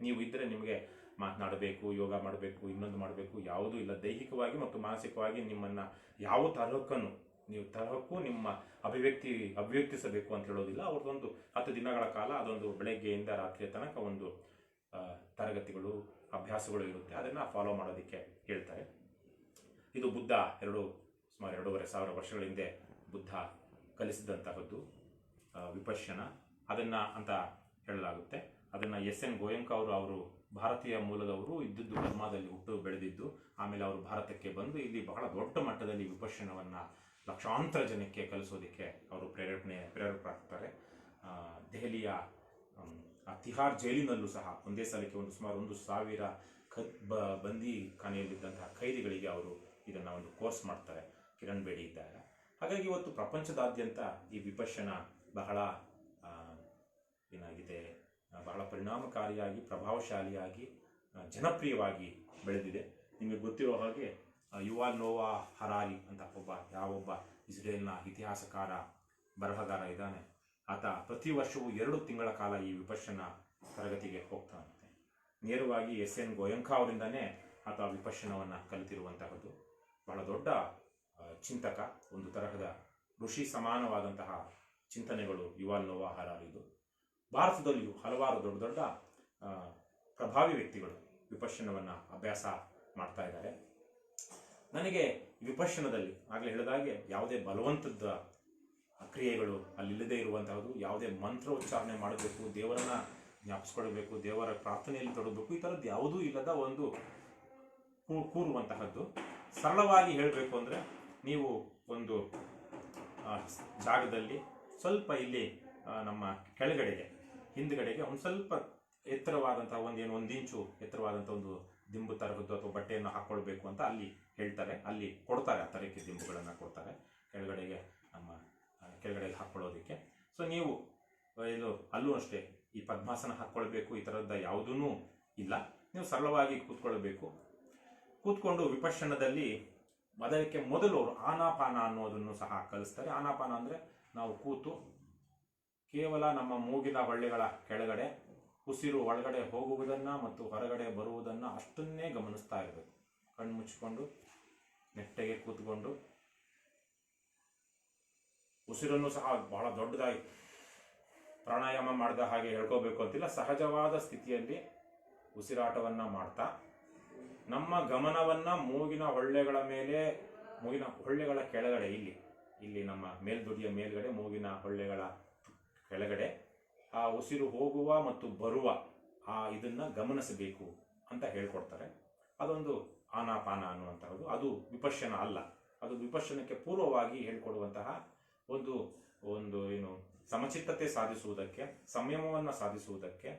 ನೀವು ಇದ್ದರೆ ನಿಮಗೆ ಮಾತನಾಡಬೇಕು, ಯೋಗ ಮಾಡಬೇಕು, ಇನ್ನೊಂದು ಮಾಡಬೇಕು, ಯಾವುದೂ ಇಲ್ಲ. ದೈಹಿಕವಾಗಿ ಮತ್ತು ಮಾನಸಿಕವಾಗಿ ನಿಮ್ಮನ್ನು ಯಾವ ತರಹಕ್ಕೂ ನಿಮ್ಮ ಅಭಿವ್ಯಕ್ತಿಸಬೇಕು ಅಂತ ಹೇಳೋದಿಲ್ಲ. ಅವ್ರದ್ದೊಂದು 10 ದಿನಗಳ ಕಾಲ ಅದೊಂದು ಬೆಳಗ್ಗೆಯಿಂದ ರಾತ್ರಿಯ ತನಕ ಒಂದು ತರಗತಿಗಳು, ಅಭ್ಯಾಸಗಳು ಇರುತ್ತೆ. ಅದನ್ನು ಫಾಲೋ ಮಾಡೋದಕ್ಕೆ ಹೇಳ್ತಾರೆ. ಇದು ಬುದ್ಧ ಸುಮಾರು 2,500 ವರ್ಷಗಳ ಹಿಂದೆ ಬುದ್ಧ ಕಲಿಸಿದಂತಹದ್ದು ವಿಪಶ್ಯನ. ಅದನ್ನು ಅಂತ ಹೇಳಲಾಗುತ್ತೆ. ಅದನ್ನು SN ಗೋಯಂಕ ಅವರು ಭಾರತೀಯ ಮೂಲದವರು, ಇದ್ದದ್ದು ಬರ್ಮಾದಲ್ಲಿ ಹುಟ್ಟು ಬೆಳೆದಿದ್ದು. ಆಮೇಲೆ ಅವರು ಭಾರತಕ್ಕೆ ಬಂದು ಇಲ್ಲಿ ಬಹಳ ದೊಡ್ಡ ಮಟ್ಟದಲ್ಲಿ ವಿಪಶ್ಯನವನ್ನು ಲಕ್ಷಾಂತರ ಜನಕ್ಕೆ ಕಲಿಸೋದಕ್ಕೆ ಅವರು ಪ್ರೇರೇಪರಾಗ್ತಾರೆ. ದೆಹಲಿಯ ತಿಹಾರ್ ಜೈಲಿನಲ್ಲೂ ಸಹ ಒಂದೇ ಸಲಕ್ಕೆ ಸುಮಾರು 1,000 ಬಂದಿ ಖಾನೆಯಲ್ಲಿದ್ದಂತಹ ಖೈದಿಗಳಿಗೆ ಅವರು ಇದನ್ನು ಒಂದು ಕೋರ್ಸ್ ಮಾಡ್ತಾರೆ, ಕಿರಣ್ ಬೇಡಿ ಇದ್ದಾಗ. ಹಾಗಾಗಿ ಇವತ್ತು ಪ್ರಪಂಚದಾದ್ಯಂತ ಈ ವಿಪಶ್ಯನ ಬಹಳ ಏನಾಗಿದೆ, ಬಹಳ ಪರಿಣಾಮಕಾರಿಯಾಗಿ, ಪ್ರಭಾವಶಾಲಿಯಾಗಿ, ಜನಪ್ರಿಯವಾಗಿ ಬೆಳೆದಿದೆ. ನಿಮಗೆ ಗೊತ್ತಿರೋ ಹಾಗೆ ಯುವಾಲ್ ನೋವಾ ಹರಾರಿ ಅಂತ ಒಬ್ಬ ಇಸ್ರೇಲ್ನ ಇತಿಹಾಸಕಾರ, ಬರಹಗಾರ ಇದ್ದಾನೆ. ಆತ ಪ್ರತಿ ವರ್ಷವೂ 2 ತಿಂಗಳ ಕಾಲ ಈ ವಿಪಶ್ಯನ ತರಗತಿಗೆ ಹೋಗ್ತಾನಂತೆ. ನೇರವಾಗಿ SN ಗೋಯಂಕ ಅವರಿಂದನೇ ಆತ ವಿಪಶ್ಯನವನ್ನು ಕಲಿತಿರುವಂತಹದ್ದು. ಬಹಳ ದೊಡ್ಡ ಚಿಂತಕ, ಒಂದು ತರಹದ ಋಷಿ ಸಮಾನವಾದಂತಹ ಚಿಂತನೆಗಳು ಯುವಾಲ್ ನೋವಾ ಹರಾರಿದು. ಭಾರತದಲ್ಲಿಯೂ ಹಲವಾರು ದೊಡ್ಡ ದೊಡ್ಡ ಪ್ರಭಾವಿ ವ್ಯಕ್ತಿಗಳು ವಿಪಶ್ಯನವನ್ನು ಅಭ್ಯಾಸ ಮಾಡ್ತಾ ಇದ್ದಾರೆ. ನನಗೆ ವಿಪಶ್ಯನದಲ್ಲಿ ಆಗಲೇ ಹೇಳಿದಾಗೆ ಯಾವುದೇ ಬಲವಂತದ ಕ್ರಿಯೆಗಳು ಅಲ್ಲಿಲ್ಲದೆ ಇರುವಂತಹದ್ದು, ಯಾವುದೇ ಮಂತ್ರೋಚ್ಚಾರಣೆ ಮಾಡಬೇಕು, ದೇವರನ್ನ ಜ್ಞಾಪಿಸ್ಕೊಳ್ಬೇಕು, ದೇವರ ಪ್ರಾರ್ಥನೆಯಲ್ಲಿ ತೊಡಗಬೇಕು, ಈ ಥರದ್ದು ಯಾವುದೂ ಇಲ್ಲದ ಒಂದು ಕೂರುವಂತಹದ್ದು. ಸರಳವಾಗಿ ಹೇಳಬೇಕು ಅಂದರೆ, ನೀವು ಒಂದು ಜಾಗದಲ್ಲಿ ಸ್ವಲ್ಪ ಇಲ್ಲಿ ನಮ್ಮ ಕೆಳಗಡೆಗೆ, ಹಿಂದ್ಗಡೆಗೆ ಒಂದು ಸ್ವಲ್ಪ ಎತ್ತರವಾದಂತಹ ಒಂದು ಇಂಚು ಎತ್ತರವಾದಂಥ ಒಂದು ದಿಂಬು ತರಹದ್ದು ಅಥವಾ ಬಟ್ಟೆಯನ್ನು ಹಾಕ್ಕೊಳ್ಬೇಕು ಅಂತ ಅಲ್ಲಿ ಹೇಳ್ತಾರೆ. ಅಲ್ಲಿ ಕೊಡ್ತಾರೆ, ಆ ಥರಕ್ಕೆ ದಿಂಬುಗಳನ್ನು ಕೊಡ್ತಾರೆ ಕೆಳಗಡೆಗೆ, ನಮ್ಮ ಕೆಳಗಡೆಗೆ ಹಾಕ್ಕೊಳ್ಳೋದಕ್ಕೆ. ಸೊ ನೀವು ಅಲ್ಲೂ ಅಷ್ಟೇ ಈ ಪದ್ಮಾಸನ ಹಾಕ್ಕೊಳ್ಬೇಕು, ಈ ಥರದ ಯಾವುದೂ ಇಲ್ಲ. ನೀವು ಸರಳವಾಗಿ ಕೂತ್ಕೊಂಡು ವಿಪಶ್ಯನದಲ್ಲಿ ಅದಕ್ಕೆ ಮೊದಲು ಅವರು ಆನಾಪಾನ ಅನ್ನೋದನ್ನು ಸಹ ಕಲಿಸ್ತಾರೆ. ಆನಾಪಾನ ಅಂದರೆ ನಾವು ಕೂತು ಕೇವಲ ನಮ್ಮ ಮೂಗಿನ ಹೊಳ್ಳೆಗಳ ಕೆಳಗಡೆ ಉಸಿರು ಒಳಗಡೆ ಹೋಗುವುದನ್ನು ಮತ್ತು ಹೊರಗಡೆ ಬರುವುದನ್ನು ಅಷ್ಟನ್ನೇ ಗಮನಿಸ್ತಾ ಇರಬೇಕು. ಕಣ್ಣು ಮುಚ್ಚಿಕೊಂಡು ನೆಟ್ಟಗೆ ಕೂತ್ಕೊಂಡು ಉಸಿರನ್ನು ಸಹ ಬಹಳ ದೊಡ್ಡದಾಗಿ ಪ್ರಾಣಾಯಾಮ ಮಾಡಿದ ಹಾಗೆ ಹೇಳ್ಕೋಬೇಕು ಅಂತಿಲ್ಲ, ಸಹಜವಾದ ಸ್ಥಿತಿಯಲ್ಲಿ ಉಸಿರಾಟವನ್ನು ಮಾಡ್ತಾ ನಮ್ಮ ಗಮನವನ್ನು ಮೂಗಿನ ಹೊಳ್ಳೆಗಳ ಮೇಲೆ, ಮೂಗಿನ ಹೊಳ್ಳೆಗಳ ಕೆಳಗಡೆ, ಇಲ್ಲಿ ನಮ್ಮ ಮೇಲ್ದುಡಿಯ ಮೇಲ್ಗಡೆ ಮೂಗಿನ ಹೊಳ್ಳೆಗಳ ಕೆಳಗಡೆ ಆ ಉಸಿರು ಹೋಗುವ ಮತ್ತು ಬರುವ ಇದನ್ನು ಗಮನಿಸಬೇಕು ಅಂತ ಹೇಳ್ಕೊಡ್ತಾರೆ. ಅದೊಂದು ಆನಾಪಾನ ಅನ್ನುವಂತಹದ್ದು. ಅದು ವಿಪಶ್ಯನ ಅಲ್ಲ, ಅದು ವಿಪಶ್ಯನಕ್ಕೆ ಪೂರ್ವವಾಗಿ ಹೇಳ್ಕೊಡುವಂತಹ ಒಂದು ಒಂದು ಏನು ಸಮಚಿತ್ತತೆ ಸಾಧಿಸುವುದಕ್ಕೆ, ಸಂಯಮವನ್ನು ಸಾಧಿಸುವುದಕ್ಕೆ,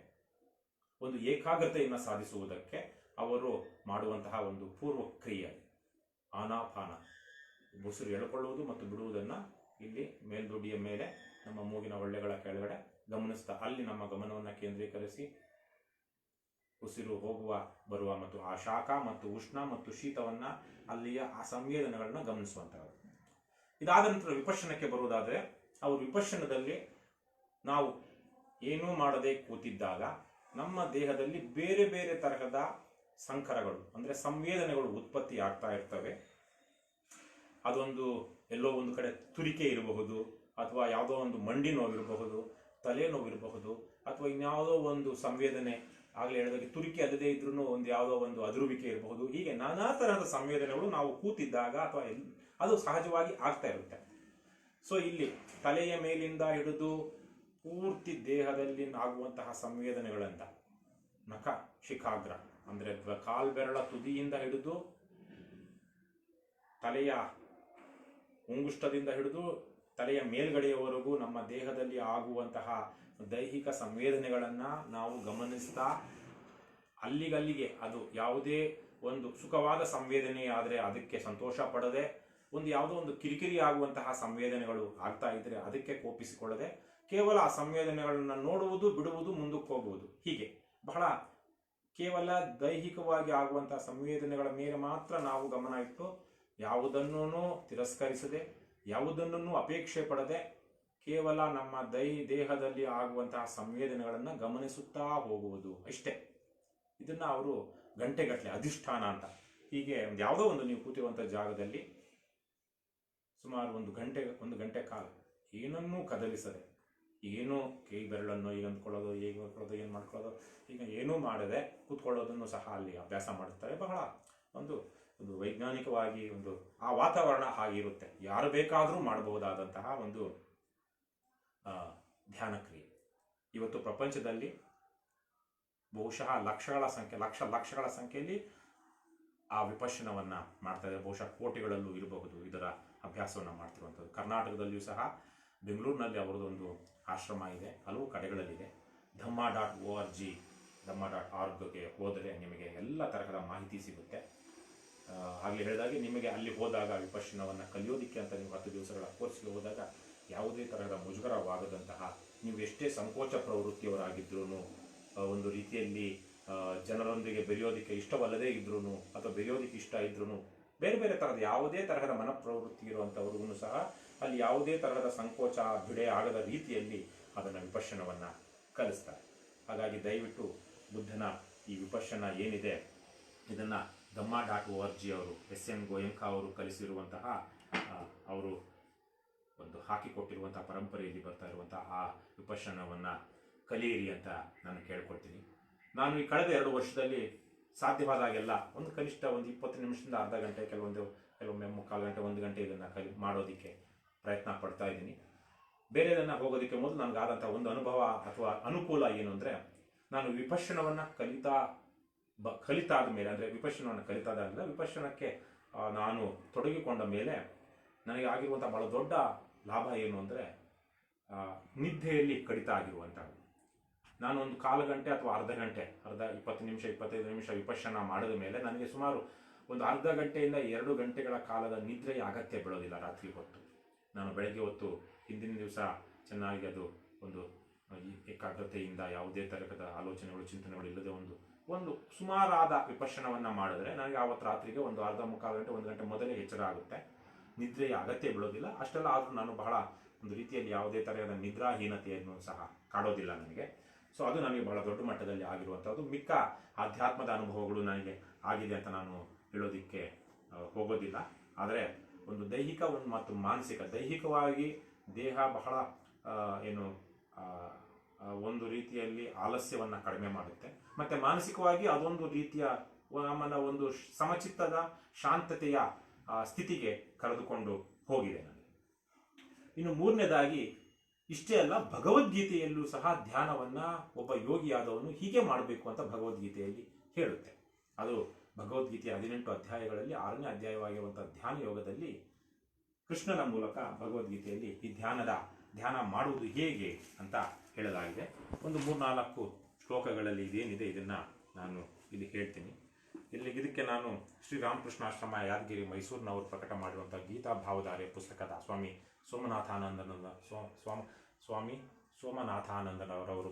ಒಂದು ಏಕಾಗ್ರತೆಯನ್ನು ಸಾಧಿಸುವುದಕ್ಕೆ ಅವರು ಮಾಡುವಂತಹ ಒಂದು ಪೂರ್ವ ಕ್ರಿಯೆ ಆನಾಪಾನ, ಉಸಿರು ಎಳ್ಕೊಳ್ಳುವುದು ಮತ್ತು ಬಿಡುವುದನ್ನು ಇಲ್ಲಿ ಮೇಲ್ದುಡಿಯ ಮೇಲೆ ನಮ್ಮ ಮೂಗಿನ ಹೊಳ್ಳೆಗಳ ಕೆಳಗಡೆ ಗಮನಿಸ್ತಾ ಅಲ್ಲಿ ನಮ್ಮ ಗಮನವನ್ನು ಕೇಂದ್ರೀಕರಿಸಿ ಉಸಿರು ಹೋಗುವ ಬರುವ ಮತ್ತು ಆ ಶಾಖ ಮತ್ತು ಉಷ್ಣ ಮತ್ತು ಶೀತವನ್ನ ಅಲ್ಲಿಯ ಆ ಸಂವೇದನೆಗಳನ್ನ ಗಮನಿಸುವಂತಹದ್ದು. ಇದಾದ ನಂತರ ವಿಪಶ್ಯನಕ್ಕೆ ಬರುವುದಾದರೆ ಅವರು ವಿಪಶ್ಯನದಲ್ಲಿ ನಾವು ಏನೂ ಮಾಡದೆ ಕೂತಿದ್ದಾಗ ನಮ್ಮ ದೇಹದಲ್ಲಿ ಬೇರೆ ಬೇರೆ ತರಹದ ಸಂಕರಗಳು ಅಂದರೆ ಸಂವೇದನೆಗಳು ಉತ್ಪತ್ತಿ ಆಗ್ತಾ ಇರ್ತವೆ. ಅದೊಂದು ಎಲ್ಲೋ ಒಂದು ಕಡೆ ತುರಿಕೆ ಇರಬಹುದು, ಅಥವಾ ಯಾವುದೋ ಒಂದು ಮಂಡಿ ನೋವಿರಬಹುದು, ತಲೆ ನೋವಿರಬಹುದು, ಅಥವಾ ಇನ್ಯಾವುದೋ ಒಂದು ಸಂವೇದನೆ, ಆಗಲೇ ಹೇಳಿದಾಗೆ ತುರಿಕೆ ಅಲ್ಲದೆ ಇದ್ರೂ ಒಂದು ಯಾವುದೋ ಒಂದು ಅದುರುವಿಕೆ ಇರಬಹುದು. ಹೀಗೆ ನಾನಾ ತರಹದ ಸಂವೇದನೆಗಳು ನಾವು ಕೂತಿದ್ದಾಗ ಅಥವಾ ಅದು ಸಹಜವಾಗಿ ಆಗ್ತಾ ಇರುತ್ತೆ. ಸೊ ಇಲ್ಲಿ ತಲೆಯ ಮೇಲಿಂದ ಹಿಡಿದು ಪೂರ್ತಿ ದೇಹದಲ್ಲಿ ಆಗುವಂತಹ ಸಂವೇದನೆಗಳಂತ ನಖ ಶಿಖಾಗ್ರ ಅಂದ್ರೆ ಕಾಲ್ಬೆರಳ ತುದಿಯಿಂದ ಹಿಡಿದು ತಲೆಯ ಉಂಗುಷ್ಟದಿಂದ ಹಿಡಿದು ತಲೆಯ ಮೇಲ್ಗಡೆಯವರೆಗೂ ನಮ್ಮ ದೇಹದಲ್ಲಿ ಆಗುವಂತಹ ದೈಹಿಕ ಸಂವೇದನೆಗಳನ್ನ ನಾವು ಗಮನಿಸ್ತಾ ಅಲ್ಲಿಗಲ್ಲಿಗೆ ಅದು ಯಾವುದೇ ಒಂದು ಸುಖವಾದ ಸಂವೇದನೆ ಆದರೆ ಅದಕ್ಕೆ ಸಂತೋಷ ಪಡದೆ, ಒಂದು ಯಾವುದೋ ಒಂದು ಕಿರಿಕಿರಿ ಆಗುವಂತಹ ಸಂವೇದನೆಗಳು ಆಗ್ತಾ ಇದ್ರೆ ಅದಕ್ಕೆ ಕೋಪಿಸಿಕೊಳ್ಳದೆ ಕೇವಲ ಆ ಸಂವೇದನೆಗಳನ್ನ ನೋಡುವುದು, ಬಿಡುವುದು, ಮುಂದಕ್ಕೆ ಹೋಗುವುದು, ಹೀಗೆ ಬಹಳ ಕೇವಲ ದೈಹಿಕವಾಗಿ ಆಗುವಂತಹ ಸಂವೇದನೆಗಳ ಮೇಲೆ ಮಾತ್ರ ನಾವು ಗಮನ ಇಟ್ಟು ಯಾವುದನ್ನೂ ತಿರಸ್ಕರಿಸದೆ, ಯಾವುದನ್ನೂ ಅಪೇಕ್ಷೆ ಪಡದೆ ಕೇವಲ ನಮ್ಮ ದೇಹದಲ್ಲಿ ಆಗುವಂತಹ ಸಂವೇದನೆಗಳನ್ನು ಗಮನಿಸುತ್ತಾ ಹೋಗುವುದು ಅಷ್ಟೇ. ಇದನ್ನ ಅವರು ಗಂಟೆಗಟ್ಟಲೆ ಅಧಿಷ್ಠಾನ ಅಂತ, ಹೀಗೆ ಯಾವುದೋ ಒಂದು ನೀವು ಕೂತಿರುವಂತಹ ಜಾಗದಲ್ಲಿ ಸುಮಾರು ಒಂದು ಗಂಟೆ ಕಾಲ ಏನನ್ನೂ ಕದಲಿಸದೆ, ಏನೋ ಕೈ ಬೆರಳನ್ನು ಈಗ ಅಂದ್ಕೊಳ್ಳೋದು, ಹೇಗೆ ಅಂದ್ಕೊಳ್ಳೋದು, ಏನು ಮಾಡ್ಕೊಳ್ಳೋದು, ಈಗ ಏನೂ ಮಾಡದೆ ಕೂತ್ಕೊಳ್ಳೋದನ್ನು ಸಹ ಅಲ್ಲಿ ಅಭ್ಯಾಸ ಮಾಡುತ್ತಾರೆ. ಬಹಳ ಒಂದು ವೈಜ್ಞಾನಿಕವಾಗಿ ಒಂದು ಆ ವಾತಾವರಣ ಹಾಗಿರುತ್ತೆ. ಯಾರು ಬೇಕಾದರೂ ಮಾಡಬಹುದಾದಂತಹ ಒಂದು ಧ್ಯಾನ ಕ್ರಿಯೆ. ಇವತ್ತು ಪ್ರಪಂಚದಲ್ಲಿ ಬಹುಶಃ ಲಕ್ಷಗಳ ಸಂಖ್ಯೆಯಲ್ಲಿ ಆ ವಿಪಶ್ಯನವನ್ನ ಮಾಡ್ತಾ ಇದ್ದಾರೆ. ಬಹುಶಃ ಕೋಟಿಗಳಲ್ಲೂ ಇರಬಹುದು ಇದರ ಅಭ್ಯಾಸವನ್ನು ಮಾಡ್ತಿರುವಂಥದ್ದು. ಕರ್ನಾಟಕದಲ್ಲಿಯೂ ಸಹ ಬೆಂಗಳೂರಿನಲ್ಲಿ ಅವರದೊಂದು ಆಶ್ರಮ ಇದೆ, ಹಲವು ಕಡೆಗಳಲ್ಲಿದೆ. dhamma.org.orgಗೆ ಹೋದರೆ ನಿಮಗೆ ಎಲ್ಲ ತರಹದ ಮಾಹಿತಿ ಸಿಗುತ್ತೆ. ಆಗಲೇ ಹೇಳಿದಾಗೆ ನಿಮಗೆ ಅಲ್ಲಿ ಹೋದಾಗ ವಿಪಶ್ಯನವನ್ನು ಕಲಿಯೋದಿಕ್ಕೆ ಅಂತ ನೀವು 10 ದಿವಸಗಳ ಕೋರ್ಸ್ಗೆ ಹೋದಾಗ ಯಾವುದೇ ತರಹದ ಮುಜುಗರವಾಗದಂತಹ, ನೀವು ಎಷ್ಟೇ ಸಂಕೋಚ ಪ್ರವೃತ್ತಿಯವರಾಗಿದ್ರೂ, ಒಂದು ರೀತಿಯಲ್ಲಿ ಜನರೊಂದಿಗೆ ಬೆರೆಯೋದಿಕ್ಕೆ ಇಷ್ಟವಲ್ಲದೇ ಇದ್ರೂ ಅಥವಾ ಬೆರೆಯೋದಿಕ್ಕೆ ಇಷ್ಟ ಇದ್ರೂ, ಬೇರೆ ಬೇರೆ ತರಹದ ಯಾವುದೇ ತರಹದ ಮನಪ್ರವೃತ್ತಿ ಇರುವಂಥವ್ರಿಗೂ ಸಹ ಅಲ್ಲಿ ಯಾವುದೇ ತರಹದ ಸಂಕೋಚ ಬಿಡೆ ಆಗದ ರೀತಿಯಲ್ಲಿ ಅದನ್ನು ವಿಪಶ್ಯನವನ್ನು ಕಲಿಸ್ತಾರೆ. ಹಾಗಾಗಿ ದಯವಿಟ್ಟು ಬುದ್ಧನ ಈ ವಿಪಶ್ಯನ ಏನಿದೆ ಇದನ್ನು dhamma.org ಅವರು SN ಗೋಯಂಕಾ ಅವರು ಕಲಿಸಿರುವಂತಹ ಅವರು ಒಂದು ಹಾಕಿಕೊಟ್ಟಿರುವಂತಹ ಪರಂಪರೆಯಲ್ಲಿ ಬರ್ತಾ ಇರುವಂತಹ ಆ ವಿಪಶ್ಯನವನ್ನು ಕಲಿಯಿರಿ ಅಂತ ನಾನು ಕೇಳ್ಕೊಳ್ತೀನಿ. ನಾನು ಈ ಕಳೆದ 2 ವರ್ಷದಲ್ಲಿ ಸಾಧ್ಯವಾದಾಗೆಲ್ಲ ಒಂದು ಕನಿಷ್ಠ ಒಂದು 20 ನಿಮಿಷದಿಂದ ಅರ್ಧ ಗಂಟೆ, ಕೆಲವೊಮ್ಮೆ 3/4 ಗಂಟೆ, 1 ಗಂಟೆ ಇದನ್ನು ಮಾಡೋದಕ್ಕೆ ಪ್ರಯತ್ನ ಪಡ್ತಾ ಇದ್ದೀನಿ. ಬೇರೆದನ್ನು ಹೋಗೋದಕ್ಕೆ ಮೊದಲು ನನಗಾದಂಥ ಒಂದು ಅನುಭವ ಅಥವಾ ಅನುಕೂಲ ಏನು ಅಂದರೆ, ನಾನು ವಿಪಶ್ಯನವನ್ನು ಕಲಿತಾದ ಮೇಲೆ, ಅಂದರೆ ವಿಪಶ್ಯನವನ್ನು ಕಲಿತಾದಾಗಲಿಲ್ಲ, ವಿಪಶ್ಯನಕ್ಕೆ ನಾನು ತೊಡಗಿಕೊಂಡ ಮೇಲೆ ನನಗೆ ಆಗಿರುವಂಥ ಬಹಳ ದೊಡ್ಡ ಲಾಭ ಏನು ಅಂದರೆ ನಿದ್ದೆಯಲ್ಲಿ ಕಡಿತ ಆಗಿರುವಂಥದ್ದು. ನಾನು ಒಂದು 1/4 ಗಂಟೆ ಅಥವಾ ಅರ್ಧ ಗಂಟೆ, 20 ನಿಮಿಷ 25 ನಿಮಿಷ ವಿಪಶ್ಯನ ಮಾಡಿದ ಮೇಲೆ ನನಗೆ ಸುಮಾರು ಒಂದು ಅರ್ಧ ಗಂಟೆಯಿಂದ 2 ಗಂಟೆಗಳ ಕಾಲದ ನಿದ್ರೆಯ ಅಗತ್ಯ ಬೀಳೋದಿಲ್ಲ ರಾತ್ರಿ ಹೊತ್ತು. ನಾನು ಬೆಳಗ್ಗೆ ಹೊತ್ತು ಹಿಂದಿನ ದಿವಸ ಚೆನ್ನಾಗಿ ಅದು ಒಂದು ಏಕಾಗ್ರತೆಯಿಂದ ಯಾವುದೇ ತರಹದ ಆಲೋಚನೆಗಳು, ಚಿಂತನೆಗಳು ಇಲ್ಲದೆ ಒಂದು ಸುಮಾರಾದ ವಿಪಶ್ಯನವನ್ನು ಮಾಡಿದ್ರೆ ನನಗೆ ಆವತ್ತು ರಾತ್ರಿಗೆ ಒಂದು ಅರ್ಧ 3/4 ಗಂಟೆ, 1 ಗಂಟೆ ಮೊದಲೇ ಎಚ್ಚರ ಆಗುತ್ತೆ. ನಿದ್ರೆಯ ಅಗತ್ಯ ಬೀಳೋದಿಲ್ಲ. ಅಷ್ಟೆಲ್ಲ ಆದರೂ ನಾನು ಬಹಳ ಒಂದು ರೀತಿಯಲ್ಲಿ ಯಾವುದೇ ತರಹದ ನಿದ್ರಾಹೀನತೆಯನ್ನು ಸಹ ಕಾಡೋದಿಲ್ಲ ನನಗೆ. ಸೊ ಅದು ನನಗೆ ಬಹಳ ದೊಡ್ಡ ಮಟ್ಟದಲ್ಲಿ ಆಗಿರುವಂಥದ್ದು. ಮಿಕ್ಕ ಆಧ್ಯಾತ್ಮದ ಅನುಭವಗಳು ನನಗೆ ಆಗಿದೆ ಅಂತ ನಾನು ಹೇಳೋದಿಕ್ಕೆ ಹೋಗೋದಿಲ್ಲ. ಆದರೆ ಒಂದು ದೈಹಿಕ ಮತ್ತು ಮಾನಸಿಕ, ದೈಹಿಕವಾಗಿ ದೇಹ ಬಹಳ ಒಂದು ರೀತಿಯಲ್ಲಿ ಆಲಸ್ಯವನ್ನು ಕಡಿಮೆ ಮಾಡುತ್ತೆ, ಮತ್ತು ಮಾನಸಿಕವಾಗಿ ಅದೊಂದು ರೀತಿಯ ನಮ್ಮನ್ನ ಒಂದು ಸಮಚಿತ್ತದ ಶಾಂತತೆಯ ಸ್ಥಿತಿಗೆ ಕರೆದುಕೊಂಡು ಹೋಗಿದೆ ನನಗೆ. ಇನ್ನು 3ನೇದಾಗಿ ಇಷ್ಟೇ ಅಲ್ಲ, ಭಗವದ್ಗೀತೆಯಲ್ಲೂ ಸಹ ಧ್ಯಾನವನ್ನ ಒಬ್ಬ ಯೋಗಿಯಾದವನು ಹೀಗೆ ಮಾಡಬೇಕು ಅಂತ ಭಗವದ್ಗೀತೆಯಲ್ಲಿ ಹೇಳುತ್ತೆ. ಅದು ಭಗವದ್ಗೀತೆಯ 18 ಅಧ್ಯಾಯಗಳಲ್ಲಿ 6ನೇ ಅಧ್ಯಾಯವಾಗಿರುವಂತಹ ಧ್ಯಾನ ಯೋಗದಲ್ಲಿ ಕೃಷ್ಣನ ಮೂಲಕ ಭಗವದ್ಗೀತೆಯಲ್ಲಿ ಈ ಧ್ಯಾನ ಮಾಡುವುದು ಹೇಗೆ ಅಂತ ಹೇಳಲಾಗಿದೆ. ಒಂದು 3-4 ಶ್ಲೋಕಗಳಲ್ಲಿ ಇದೇನಿದೆ ಇದನ್ನು ನಾನು ಇಲ್ಲಿ ಹೇಳ್ತೀನಿ. ಇದಕ್ಕೆ ನಾನು ಶ್ರೀರಾಮಕೃಷ್ಣಾಶ್ರಮ ಯಾದಗಿರಿ ಮೈಸೂರಿನವರು ಪ್ರಕಟ ಮಾಡಿರುವಂಥ ಗೀತಾ ಭಾವಧಾರೆ ಪುಸ್ತಕದ ಸ್ವಾಮಿ ಸೋಮನಾಥಾನಂದರವರು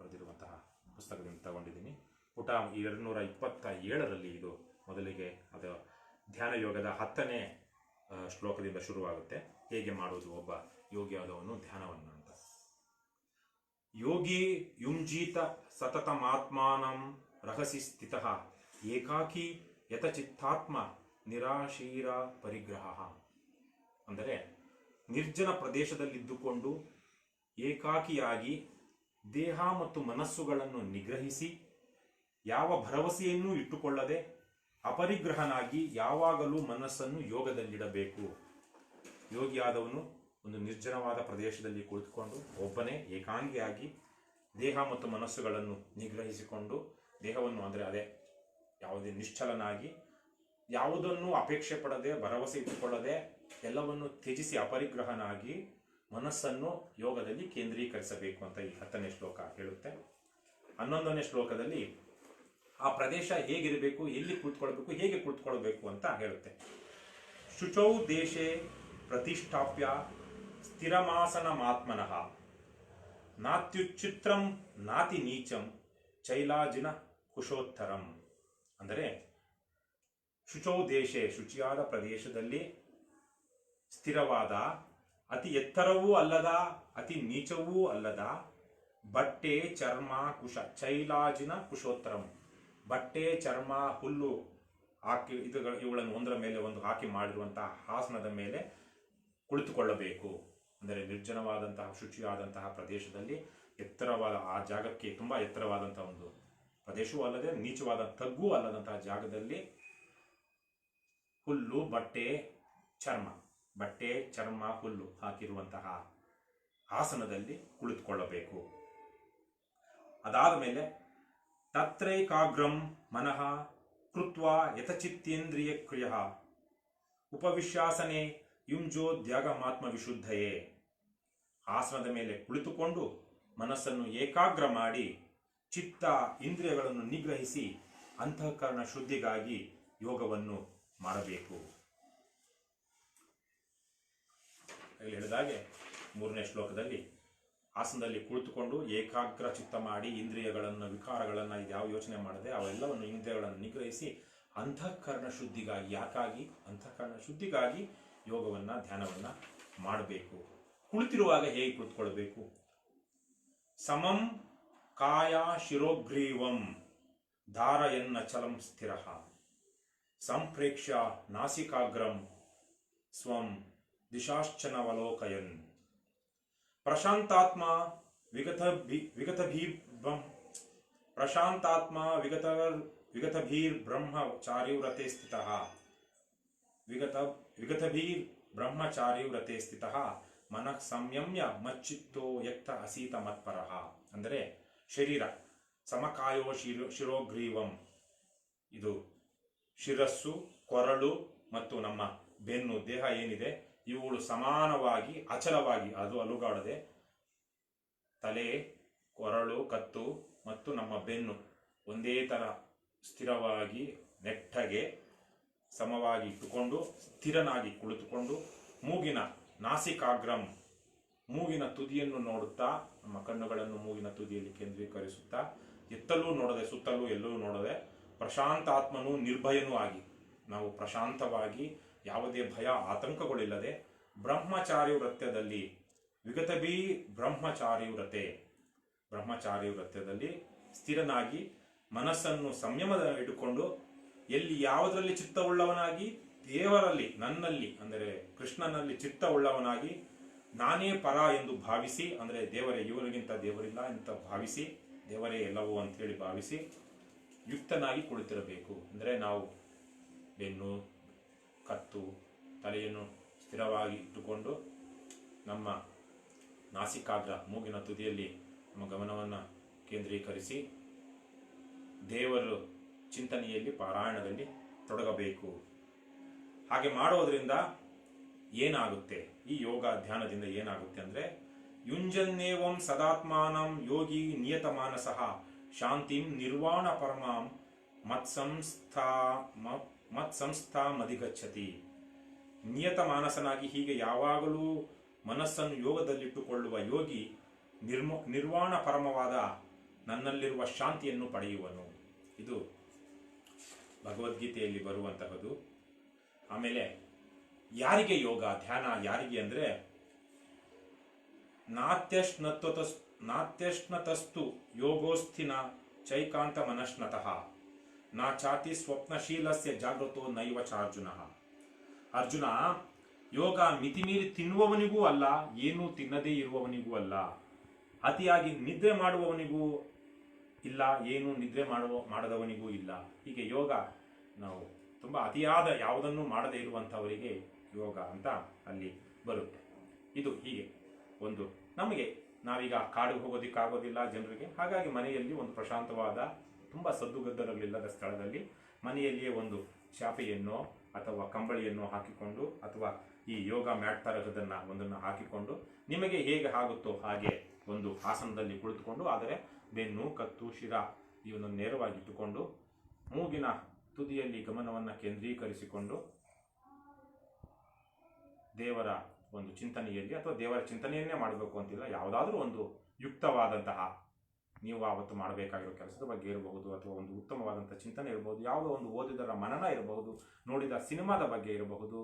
ಬರೆದಿರುವಂತಹ ಪುಸ್ತಕದಿಂದ ತಗೊಂಡಿದ್ದೀನಿ. ಪುಟ 227ರಲ್ಲಿ ಇದು ಮೊದಲಿಗೆ ಅದು ಧ್ಯಾನ ಯೋಗದ 10ನೇ ಶ್ಲೋಕದಿಂದ ಶುರುವಾಗುತ್ತೆ. ಹೇಗೆ ಮಾಡೋದು ಒಬ್ಬ ಯೋಗಿಯಾದವನು ಧ್ಯಾನವನ್ನು ಅಂತ. ಯೋಗಿ ಯುಂಜೀತ ಸತತಮಾತ್ಮಾನಂ ರಹಸಿ ಸ್ಥಿತಃ ಏಕಾಕಿ ಯತಚಿತ್ತಾತ್ಮ ನಿರಾಶೀರ ಪರಿಗ್ರಹ. ಅಂದರೆ ನಿರ್ಜನ ಪ್ರದೇಶದಲ್ಲಿದ್ದುಕೊಂಡು ಏಕಾಕಿಯಾಗಿ ದೇಹ ಮತ್ತು ಮನಸ್ಸುಗಳನ್ನು ನಿಗ್ರಹಿಸಿ ಯಾವ ಭರವಸೆಯನ್ನೂ ಇಟ್ಟುಕೊಳ್ಳದೆ ಅಪರಿಗ್ರಹನಾಗಿ ಯಾವಾಗಲೂ ಮನಸ್ಸನ್ನು ಯೋಗದಲ್ಲಿಡಬೇಕು. ಯೋಗಿಯಾದವನು ಒಂದು ನಿರ್ಜನವಾದ ಪ್ರದೇಶದಲ್ಲಿ ಕುಳಿತುಕೊಂಡು ಒಬ್ಬನೇ ಏಕಾಂಗಿಯಾಗಿ ದೇಹ ಮತ್ತು ಮನಸ್ಸುಗಳನ್ನು ನಿಗ್ರಹಿಸಿಕೊಂಡು ದೇಹವನ್ನು ಅಂದರೆ ಅದೇ ಯಾವುದೇ ನಿಶ್ಚಲನಾಗಿ ಯಾವುದನ್ನು ಅಪೇಕ್ಷೆ ಪಡದೆ ಭರವಸೆ ಇಟ್ಟುಕೊಳ್ಳದೆ ಎಲ್ಲವನ್ನು ತ್ಯಜಿಸಿ ಅಪರಿಗ್ರಹನಾಗಿ ಮನಸ್ಸನ್ನು ಯೋಗದಲ್ಲಿ ಕೇಂದ್ರೀಕರಿಸಬೇಕು ಅಂತ ಈ 10ನೇ ಶ್ಲೋಕ ಹೇಳುತ್ತೆ. 11ನೇ ಶ್ಲೋಕದಲ್ಲಿ ಆ ಪ್ರದೇಶ ಹೇಗಿರಬೇಕು, ಎಲ್ಲಿ ಕುಳಿತುಕೊಳ್ಬೇಕು, ಹೇಗೆ ಕುಳಿತುಕೊಳ್ಬೇಕು ಅಂತ ಹೇಳುತ್ತೆ. ಶುಚೌ ದೇಶೇ ಪ್ರತಿಷ್ಠಾಪ್ಯ ಸ್ಥಿರಮಾಸನಮಾತ್ಮನಃ ನಾತ್ಯುಚ್ಚಿತ್ರಂ ನಾತಿ ನೀಚಂ ಚೈಲಾಜಿನ ಕುಶೋತ್ತರಂ. ಅಂದರೆ ಶುಚೌ ದೇಶೇ ಶುಚಿಯಾದ ಪ್ರದೇಶದಲ್ಲಿ ಸ್ಥಿರವಾದ, ಅತಿ ಎತ್ತರವೂ ಅಲ್ಲದ ಅತಿ ನೀಚವೂ ಅಲ್ಲದ ಬಟ್ಟೆ ಚರ್ಮ ಕುಶ ಚೈಲಾಜಿನ ಕುಶೋತ್ತರಂ. ಬಟ್ಟೆ ಚರ್ಮ ಹುಲ್ಲು ಹಾಕಿ ಇವುಗಳನ್ನು ಒಂದರ ಮೇಲೆ ಒಂದು ಹಾಕಿ ಮಾಡಿರುವಂತಹ ಆಸನದ ಮೇಲೆ ಕುಳಿತುಕೊಳ್ಳಬೇಕು. ಅಂದರೆ ನಿರ್ಜನವಾದಂತಹ ಶುಚಿಯಾದಂತಹ ಪ್ರದೇಶದಲ್ಲಿ ಎತ್ತರವಾದ ಆ ಜಾಗಕ್ಕೆ ತುಂಬ ಎತ್ತರವಾದಂತಹ ಒಂದು ಪ್ರದೇಶವೂ ಅಲ್ಲದೆ ನೀಚವಾದ ತಗ್ಗೂ ಅಲ್ಲದಂತಹ ಜಾಗದಲ್ಲಿ ಹುಲ್ಲು ಬಟ್ಟೆ ಚರ್ಮ ಹುಲ್ಲು ಹಾಕಿರುವಂತಹ ಆಸನದಲ್ಲಿ ಕುಳಿತುಕೊಳ್ಳಬೇಕು. ಅದಾದ ಮೇಲೆ ತತ್ರೈಕಾಗ್ರಂ ಮನಃ ಕೃತ್ವಾ ಯತಚಿತ್ತೇಂದ್ರಿಯ ಕ್ರಿಯ ಉಪವಿಶ್ಯಾಸನೆ ಯುಂಜೋದ್ಯಾಗಮಾತ್ಮ ವಿಶುದ್ಧಯೇ. ಆಸನದ ಮೇಲೆ ಕುಳಿತುಕೊಂಡು ಮನಸ್ಸನ್ನು ಏಕಾಗ್ರ ಮಾಡಿ ಚಿತ್ತ ಇಂದ್ರಿಯಗಳನ್ನು ನಿಗ್ರಹಿಸಿ ಅಂತಃಕರಣ ಶುದ್ಧಿಗಾಗಿ ಯೋಗವನ್ನು ಮಾಡಬೇಕು. ಹೇಳಿದಾಗೆ 3ನೇ ಶ್ಲೋಕದಲ್ಲಿ ಆಸನದಲ್ಲಿ ಕುಳಿತುಕೊಂಡು ಏಕಾಗ್ರ ಚಿತ್ತ ಮಾಡಿ ಇಂದ್ರಿಯಗಳನ್ನು ವಿಕಾರಗಳನ್ನು ಯಾವ ಯೋಚನೆ ಮಾಡದೆ ಅವೆಲ್ಲವನ್ನು ಇಂದ್ರಿಯಗಳನ್ನು ನಿಗ್ರಹಿಸಿ ಅಂತಃಕರಣ ಶುದ್ಧಿಗಾಗಿ ಅಂತಃಕರಣ ಶುದ್ಧಿಗಾಗಿ ಯೋಗವನ್ನು ಧ್ಯಾನವನ್ನು ಮಾಡಬೇಕು. ಕುಳಿತಿರುವಾಗ ಹೇಗೆ ಕುಳಿತುಕೊಳ್ಬೇಕು? ಸಮಂ ಕಾಯ ಶಿರೋಗ್ರೀವಂ ಧಾರಯನ್ನಚಲಂ ಸ್ಥಿರ ಸಂಪ್ರೇಕ್ಷ್ಯ ನಾಸಿಕಾಗ್ರಂ ಸ್ವಂ ದಿಶಾಶ್ಚನವಲೋಕಯನ್ ಪ್ರಶಾಂತಾತ್ಮ ವಿಗತಭೀರ್ಬ್ರಹ್ಮಚಾರಿವ್ರತೆ ಸ್ಥಿತಃ ಮನಃ ಸಂಯಮ್ಯ ಮಚ್ಚಿತ್ತೋ ಯಕ್ತ ಅಸೀತ ಮತ್ಪರಃ. ಅಂದರೆ ಶರೀರ ಸಮಕಾಯೋ ಶಿರೋಗ್ರೀವಂ, ಇದು ಶಿರಸ್ಸು, ಕೊರಳು ಮತ್ತು ನಮ್ಮ ಬೆನ್ನು ದೇಹ ಏನಿದೆ ಇವುಗಳು ಸಮಾನವಾಗಿ ಅಚಲವಾಗಿ, ಅದು ಅಲುಗಾಡದೆ ತಲೆ, ಕೊರಳು, ಕತ್ತು ಮತ್ತು ನಮ್ಮ ಬೆನ್ನು ಒಂದೇ ಥರ ಸ್ಥಿರವಾಗಿ ನೆಟ್ಟಗೆ ಸಮವಾಗಿ ಇಟ್ಟುಕೊಂಡು ಸ್ಥಿರನಾಗಿ ಕುಳಿತುಕೊಂಡು ಮೂಗಿನ ನಾಸಿಕಾಗ್ರಂ ಮೂಗಿನ ತುದಿಯನ್ನು ನೋಡುತ್ತಾ ನಮ್ಮ ಕಣ್ಣುಗಳನ್ನು ಮೂಗಿನ ತುದಿಯಲ್ಲಿ ಕೇಂದ್ರೀಕರಿಸುತ್ತಾ ಎತ್ತಲೂ ನೋಡದೆ ಸುತ್ತಲೂ ಎಲ್ಲೂ ನೋಡದೆ ಪ್ರಶಾಂತಾತ್ಮನೂ ನಿರ್ಭಯನೂ ಆಗಿ ನಾವು ಪ್ರಶಾಂತವಾಗಿ ಯಾವುದೇ ಭಯ ಆತಂಕಗಳಿಲ್ಲದೆ ಬ್ರಹ್ಮಚಾರಿ ವೃತ್ತದಲ್ಲಿ ವಿಗತಭೀ ಬ್ರಹ್ಮಚಾರಿ ವೃತ್ತದಲ್ಲಿ ಸ್ಥಿರನಾಗಿ ಮನಸ್ಸನ್ನು ಸಂಯಮದ ಇಟ್ಟುಕೊಂಡು ಎಲ್ಲಿ ಯಾವುದರಲ್ಲಿ ಚಿತ್ತವುಳ್ಳವನಾಗಿ ದೇವರಲ್ಲಿ ನನ್ನಲ್ಲಿ ಅಂದರೆ ಕೃಷ್ಣನಲ್ಲಿ ಚಿತ್ತವುಳ್ಳವನಾಗಿ ನಾನೇ ಪರ ಎಂದು ಭಾವಿಸಿ, ಅಂದರೆ ದೇವರೇ ಇವರಿಗಿಂತ ದೇವರಿಲ್ಲ ಅಂತ ಭಾವಿಸಿ ದೇವರೇ ಎಲ್ಲವೂ ಅಂತೇಳಿ ಭಾವಿಸಿ ಯುಕ್ತನಾಗಿ ಕುಳಿತಿರಬೇಕು. ಅಂದರೆ ನಾವು ಬೆನ್ನು ಕತ್ತು ತಲೆಯನ್ನು ಸ್ಥಿರವಾಗಿ ಇಟ್ಟುಕೊಂಡು ನಮ್ಮ ನಾಸಿಕಾಗ್ರ ಮೂಗಿನ ತುದಿಯಲ್ಲಿ ನಮ್ಮ ಗಮನವನ್ನು ಕೇಂದ್ರೀಕರಿಸಿ ದೇವರು ಚಿಂತನೆಯಲ್ಲಿ ಪಾರಾಯಣದಲ್ಲಿ ತೊಡಗಬೇಕು. ಹಾಗೆ ಮಾಡೋದ್ರಿಂದ ಏನಾಗುತ್ತೆ, ಈ ಯೋಗ ಧ್ಯಾನದಿಂದ ಏನಾಗುತ್ತೆ ಅಂದ್ರೆ, ಯುಂಜನ್ನೇವಂ ಸದಾತ್ಮಾನಂ ಯೋಗಿ ನಿಯತ ಮಾನಸಃ ಶಾಂತಿಂ ನಿರ್ವಾಣ ಪರಮಾಂ ಮತ್ಸಂಸ್ಥಾ ಮಧಿಗಚ್ಚತಿ. ನಿಯತ ಮಾನಸನಾಗಿ ಹೀಗೆ ಯಾವಾಗಲೂ ಮನಸ್ಸನ್ನು ಯೋಗದಲ್ಲಿಟ್ಟುಕೊಳ್ಳುವ ಯೋಗಿ ನಿರ್ವಾಣ ಪರಮವಾದ ನನ್ನಲ್ಲಿರುವ ಶಾಂತಿಯನ್ನು ಪಡೆಯುವನು. ಇದು ಭಗವದ್ಗೀತೆಯಲ್ಲಿ ಬರುವಂತಹದ್ದು. ಆಮೇಲೆ ಯಾರಿಗೆ ಯೋಗ ಧ್ಯಾನ ಯಾರಿಗೆ ಅಂದ್ರೆ, ನಾತ್ಯಶ್ನತಸ್ತು ಯೋಗೋಸ್ಥಿನ ಚೈಕಾಂತ ಮನಶ್ನತಃ ನಾ ಚಾತಿ ಸ್ವಪ್ನಶೀಲಸ್ಯ ಜಾಗೃತೋ ನೈವ ಚಾರ್ಜುನ. ಅರ್ಜುನ, ಯೋಗ ಮಿತಿಮೀರಿ ತಿನ್ನುವವನಿಗೂ ಅಲ್ಲ, ಏನೂ ತಿನ್ನದೇ ಇರುವವನಿಗೂ ಅಲ್ಲ, ಅತಿಯಾಗಿ ನಿದ್ರೆ ಮಾಡುವವನಿಗೂ ಇಲ್ಲ, ಏನೂ ನಿದ್ರೆ ಮಾಡದವನಿಗೂ ಇಲ್ಲ. ಹೀಗೆ ಯೋಗ ನಾವು ತುಂಬ ಅತಿಯಾದ ಯಾವುದನ್ನು ಮಾಡದೇ ಇರುವಂಥವರಿಗೆ ಯೋಗ ಅಂತ ಅಲ್ಲಿ ಬರುತ್ತೆ. ಇದು ಹೀಗೆ ಒಂದು ನಮಗೆ, ನಾವೀಗ ಕಾಡಿಗೆ ಹೋಗೋದಿಕ್ಕಾಗೋದಿಲ್ಲ ಜನರಿಗೆ, ಹಾಗಾಗಿ ಮನೆಯಲ್ಲಿ ಒಂದು ಪ್ರಶಾಂತವಾದ ತುಂಬ ಸದ್ದುಗದ್ದಲಗಳಿಲ್ಲದ ಸ್ಥಳದಲ್ಲಿ ಮನೆಯಲ್ಲಿಯೇ ಒಂದು ಚಾಪೆಯನ್ನೋ ಅಥವಾ ಕಂಬಳಿಯನ್ನು ಹಾಕಿಕೊಂಡು ಅಥವಾ ಈ ಯೋಗ ಮ್ಯಾಟ್ ತರಹದನ್ನ ಒಂದನ್ನು ಹಾಕಿಕೊಂಡು ನಿಮಗೆ ಹೇಗೆ ಆಗುತ್ತೋ ಹಾಗೆ ಒಂದು ಆಸನದಲ್ಲಿ ಕುಳಿತುಕೊಂಡು, ಆದರೆ ಬೆನ್ನು, ಕತ್ತು, ಶಿರ ಇವನ್ನು ನೇರವಾಗಿಟ್ಟುಕೊಂಡು ಮೂಗಿನ ತುದಿಯಲ್ಲಿ ಗಮನವನ್ನು ಕೇಂದ್ರೀಕರಿಸಿಕೊಂಡು ದೇವರ ಒಂದು ಚಿಂತನೆಯಲ್ಲಿ, ಅಥವಾ ದೇವರ ಚಿಂತನೆಯನ್ನೇ ಮಾಡಬೇಕು ಅಂತಿಲ್ಲ, ಯಾವುದಾದ್ರೂ ಒಂದು ಯುಕ್ತವಾದಂತಹ, ನೀವು ಆವತ್ತು ಮಾಡಬೇಕಾಗಿರೋ ಕೆಲಸದ ಬಗ್ಗೆ ಇರಬಹುದು, ಅಥವಾ ಒಂದು ಉತ್ತಮವಾದಂಥ ಚಿಂತನೆ ಇರಬಹುದು, ಯಾವುದೋ ಒಂದು ಓದಿದರ ಮನನ ಇರಬಹುದು, ನೋಡಿದ ಸಿನಿಮಾದ ಬಗ್ಗೆ ಇರಬಹುದು,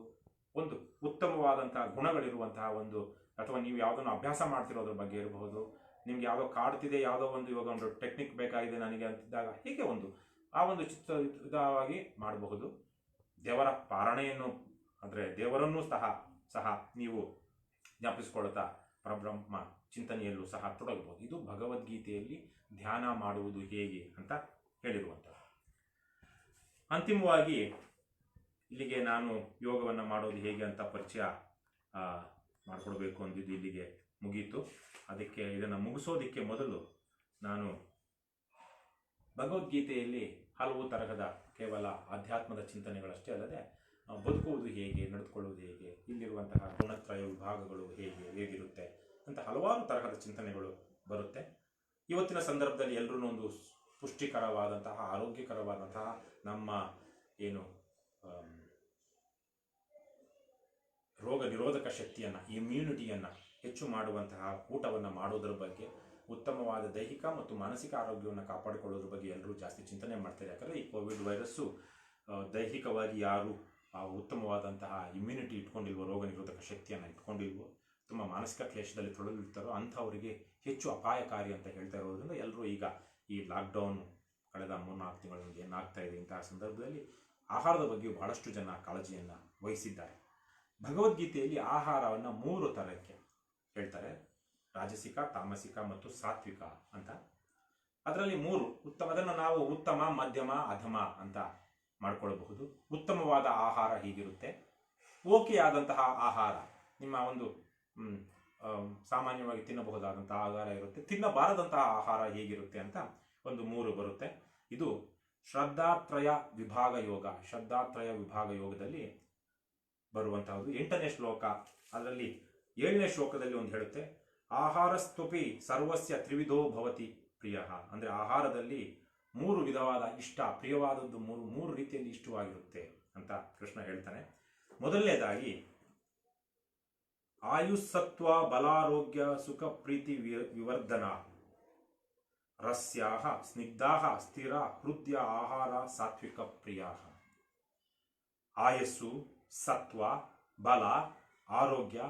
ಒಂದು ಉತ್ತಮವಾದಂತಹ ಗುಣಗಳಿರುವಂತಹ ಒಂದು, ಅಥವಾ ನೀವು ಯಾವುದನ್ನು ಅಭ್ಯಾಸ ಮಾಡ್ತಿರೋದ್ರ ಬಗ್ಗೆ ಇರಬಹುದು, ನಿಮ್ಗೆ ಯಾವುದೋ ಕಾಡ್ತಿದೆ, ಯಾವುದೋ ಒಂದು ಇವಾಗ ಒಂದು ಟೆಕ್ನಿಕ್ ಬೇಕಾಗಿದೆ ನನಗೆ ಅಂತಿದ್ದಾಗ ಹೀಗೆ ಒಂದು ಆ ಒಂದು ಚಿತ್ರವಾಗಿ ಮಾಡಬಹುದು. ದೇವರ ಪಾರಣೆಯನ್ನು ಅಂದರೆ ದೇವರನ್ನೂ ಸಹ ನೀವು ಜ್ಞಾಪಿಸಿಕೊಳ್ಳುತ್ತಾ ಪರಬ್ರಹ್ಮ ಚಿಂತನೆಯಲ್ಲೂ ಸಹ ತೊಡಗಬಹುದು. ಇದು ಭಗವದ್ಗೀತೆಯಲ್ಲಿ ಧ್ಯಾನ ಮಾಡುವುದು ಹೇಗೆ ಅಂತ ಹೇಳಿರುವಂಥದ್ದು. ಅಂತಿಮವಾಗಿ ಇಲ್ಲಿಗೆ ನಾನು ಯೋಗವನ್ನು ಮಾಡೋದು ಹೇಗೆ ಅಂತ ಪರಿಚಯ ಮಾಡಿಕೊಡ್ಬೇಕು ಅಂದಿದ್ದು ಇಲ್ಲಿಗೆ ಮುಗೀತು. ಅದಕ್ಕೆ ಇದನ್ನು ಮುಗಿಸೋದಕ್ಕೆ ಮೊದಲು ನಾನು ಭಗವದ್ಗೀತೆಯಲ್ಲಿ ಹಲವು ತರಹದ ಕೇವಲ ಆಧ್ಯಾತ್ಮದ ಚಿಂತನೆಗಳಷ್ಟೇ ಅಲ್ಲದೆ ಬದುಕುವುದು ಹೇಗೆ, ನಡೆದುಕೊಳ್ಳುವುದು ಹೇಗೆ, ಇಲ್ಲಿರುವಂತಹ ಗುಣತ್ರಯ ವಿಭಾಗಗಳು ಹೇಗಿರುತ್ತೆ ಅಂತ ಹಲವಾರು ತರಹದ ಚಿಂತನೆಗಳು ಬರುತ್ತೆ. ಇವತ್ತಿನ ಸಂದರ್ಭದಲ್ಲಿ ಎಲ್ಲರೂ ಒಂದು ಪುಷ್ಟಿಕರವಾದಂತಹ, ಆರೋಗ್ಯಕರವಾದಂತಹ, ನಮ್ಮ ಏನು ರೋಗ ನಿರೋಧಕ ಶಕ್ತಿಯನ್ನು, ಇಮ್ಯುನಿಟಿಯನ್ನು ಹೆಚ್ಚು ಮಾಡುವಂತಹ ಊಟವನ್ನು ಮಾಡೋದ್ರ ಬಗ್ಗೆ, ಉತ್ತಮವಾದ ದೈಹಿಕ ಮತ್ತು ಮಾನಸಿಕ ಆರೋಗ್ಯವನ್ನು ಕಾಪಾಡಿಕೊಳ್ಳೋದ್ರ ಬಗ್ಗೆ ಎಲ್ಲರೂ ಜಾಸ್ತಿ ಚಿಂತನೆ ಮಾಡ್ತಾರೆ. ಯಾಕಂದರೆ ಈ ಕೋವಿಡ್ ವೈರಸ್ಸು ದೈಹಿಕವಾಗಿ ಯಾರು ಉತ್ತಮವಾದಂತಹ ಇಮ್ಯುನಿಟಿ ಇಟ್ಕೊಂಡಿಲ್ವೋ, ರೋಗ ನಿರೋಧಕ ಶಕ್ತಿಯನ್ನು ಇಟ್ಕೊಂಡಿಲ್ವೋ, ತುಂಬ ಮಾನಸಿಕ ಕ್ಲೇಶದಲ್ಲಿ ತೊಡಗಿರ್ತಾರೋ ಅಂಥವರಿಗೆ ಹೆಚ್ಚು ಅಪಾಯಕಾರಿ ಅಂತ ಹೇಳ್ತಾ ಇರೋದ್ರಿಂದ ಎಲ್ಲರೂ ಈಗ ಈ ಲಾಕ್ಡೌನ್ ಕಳೆದ 3-4 ತಿಂಗಳಿಂದ ಏನಾಗ್ತಾ ಇದೆ ಇಂತಹ ಸಂದರ್ಭದಲ್ಲಿ ಆಹಾರದ ಬಗ್ಗೆ ಬಹಳಷ್ಟು ಜನ ಕಾಳಜಿಯನ್ನು ವಹಿಸಿದ್ದಾರೆ. ಭಗವದ್ಗೀತೆಯಲ್ಲಿ ಆಹಾರವನ್ನು 3 ಥರಕ್ಕೆ ಹೇಳ್ತಾರೆ: ರಾಜಸಿಕ, ತಾಮಸಿಕ ಮತ್ತು ಸಾತ್ವಿಕ ಅಂತ. ಅದರಲ್ಲಿ 3 ಅದನ್ನು ನಾವು ಉತ್ತಮ, ಮಧ್ಯಮ, ಅಧಮ ಅಂತ ಮಾಡ್ಕೊಳ್ಬಹುದು. ಉತ್ತಮವಾದ ಆಹಾರ ಹೀಗಿರುತ್ತೆ, ಓಕೆ ಆದಂತಹ ಆಹಾರ, ನಿಮ್ಮ ಒಂದು ಸಾಮಾನ್ಯವಾಗಿ ತಿನ್ನಬಹುದಾದಂತಹ ಆಹಾರ ಇರುತ್ತೆ, ತಿನ್ನಬಾರದಂತಹ ಆಹಾರ ಹೇಗಿರುತ್ತೆ ಅಂತ ಒಂದು 3 ಬರುತ್ತೆ. ಇದು ಶ್ರದ್ಧಾತ್ರಯ ವಿಭಾಗ ಯೋಗ. ಶ್ರದ್ಧಾತ್ರಯ ವಿಭಾಗ ಯೋಗದಲ್ಲಿ ಬರುವಂತಹದ್ದು 8ನೇ ಶ್ಲೋಕ. ಅದರಲ್ಲಿ 7ನೇ ಶ್ಲೋಕದಲ್ಲಿ ಒಂದು ಹೇಳುತ್ತೆ: ಆಹಾರಸ್ತುಪಿ ಸರ್ವಸ್ಯ ತ್ರಿವಿಧೋ ಭವತಿ ಪ್ರಿಯ. ಅಂದರೆ ಆಹಾರದಲ್ಲಿ 3 ವಿಧವಾದ ಇಷ್ಟ, ಪ್ರಿಯವಾದದ್ದು 3 ರೀತಿಯಲ್ಲಿ ಇಷ್ಟವಾಗಿರುತ್ತೆ ಅಂತ ಕೃಷ್ಣ ಹೇಳ್ತಾನೆ. ಮೊದಲನೇದಾಗಿ ಆಯುಸ್ಸತ್ವ ಬಲಾರೋಗ್ಯ ಸುಖ ಪ್ರೀತಿ ವಿವರ್ಧನ ರಸ್ಯಾಹ ಸ್ನಿಗ್ಧಾಹ ಸ್ಥಿರ ಹೃದಯ ಆಹಾರ ಸಾತ್ವಿಕ ಪ್ರಿಯ. ಆಯಸ್ಸು, ಸತ್ವ, ಬಲ, ಆರೋಗ್ಯ,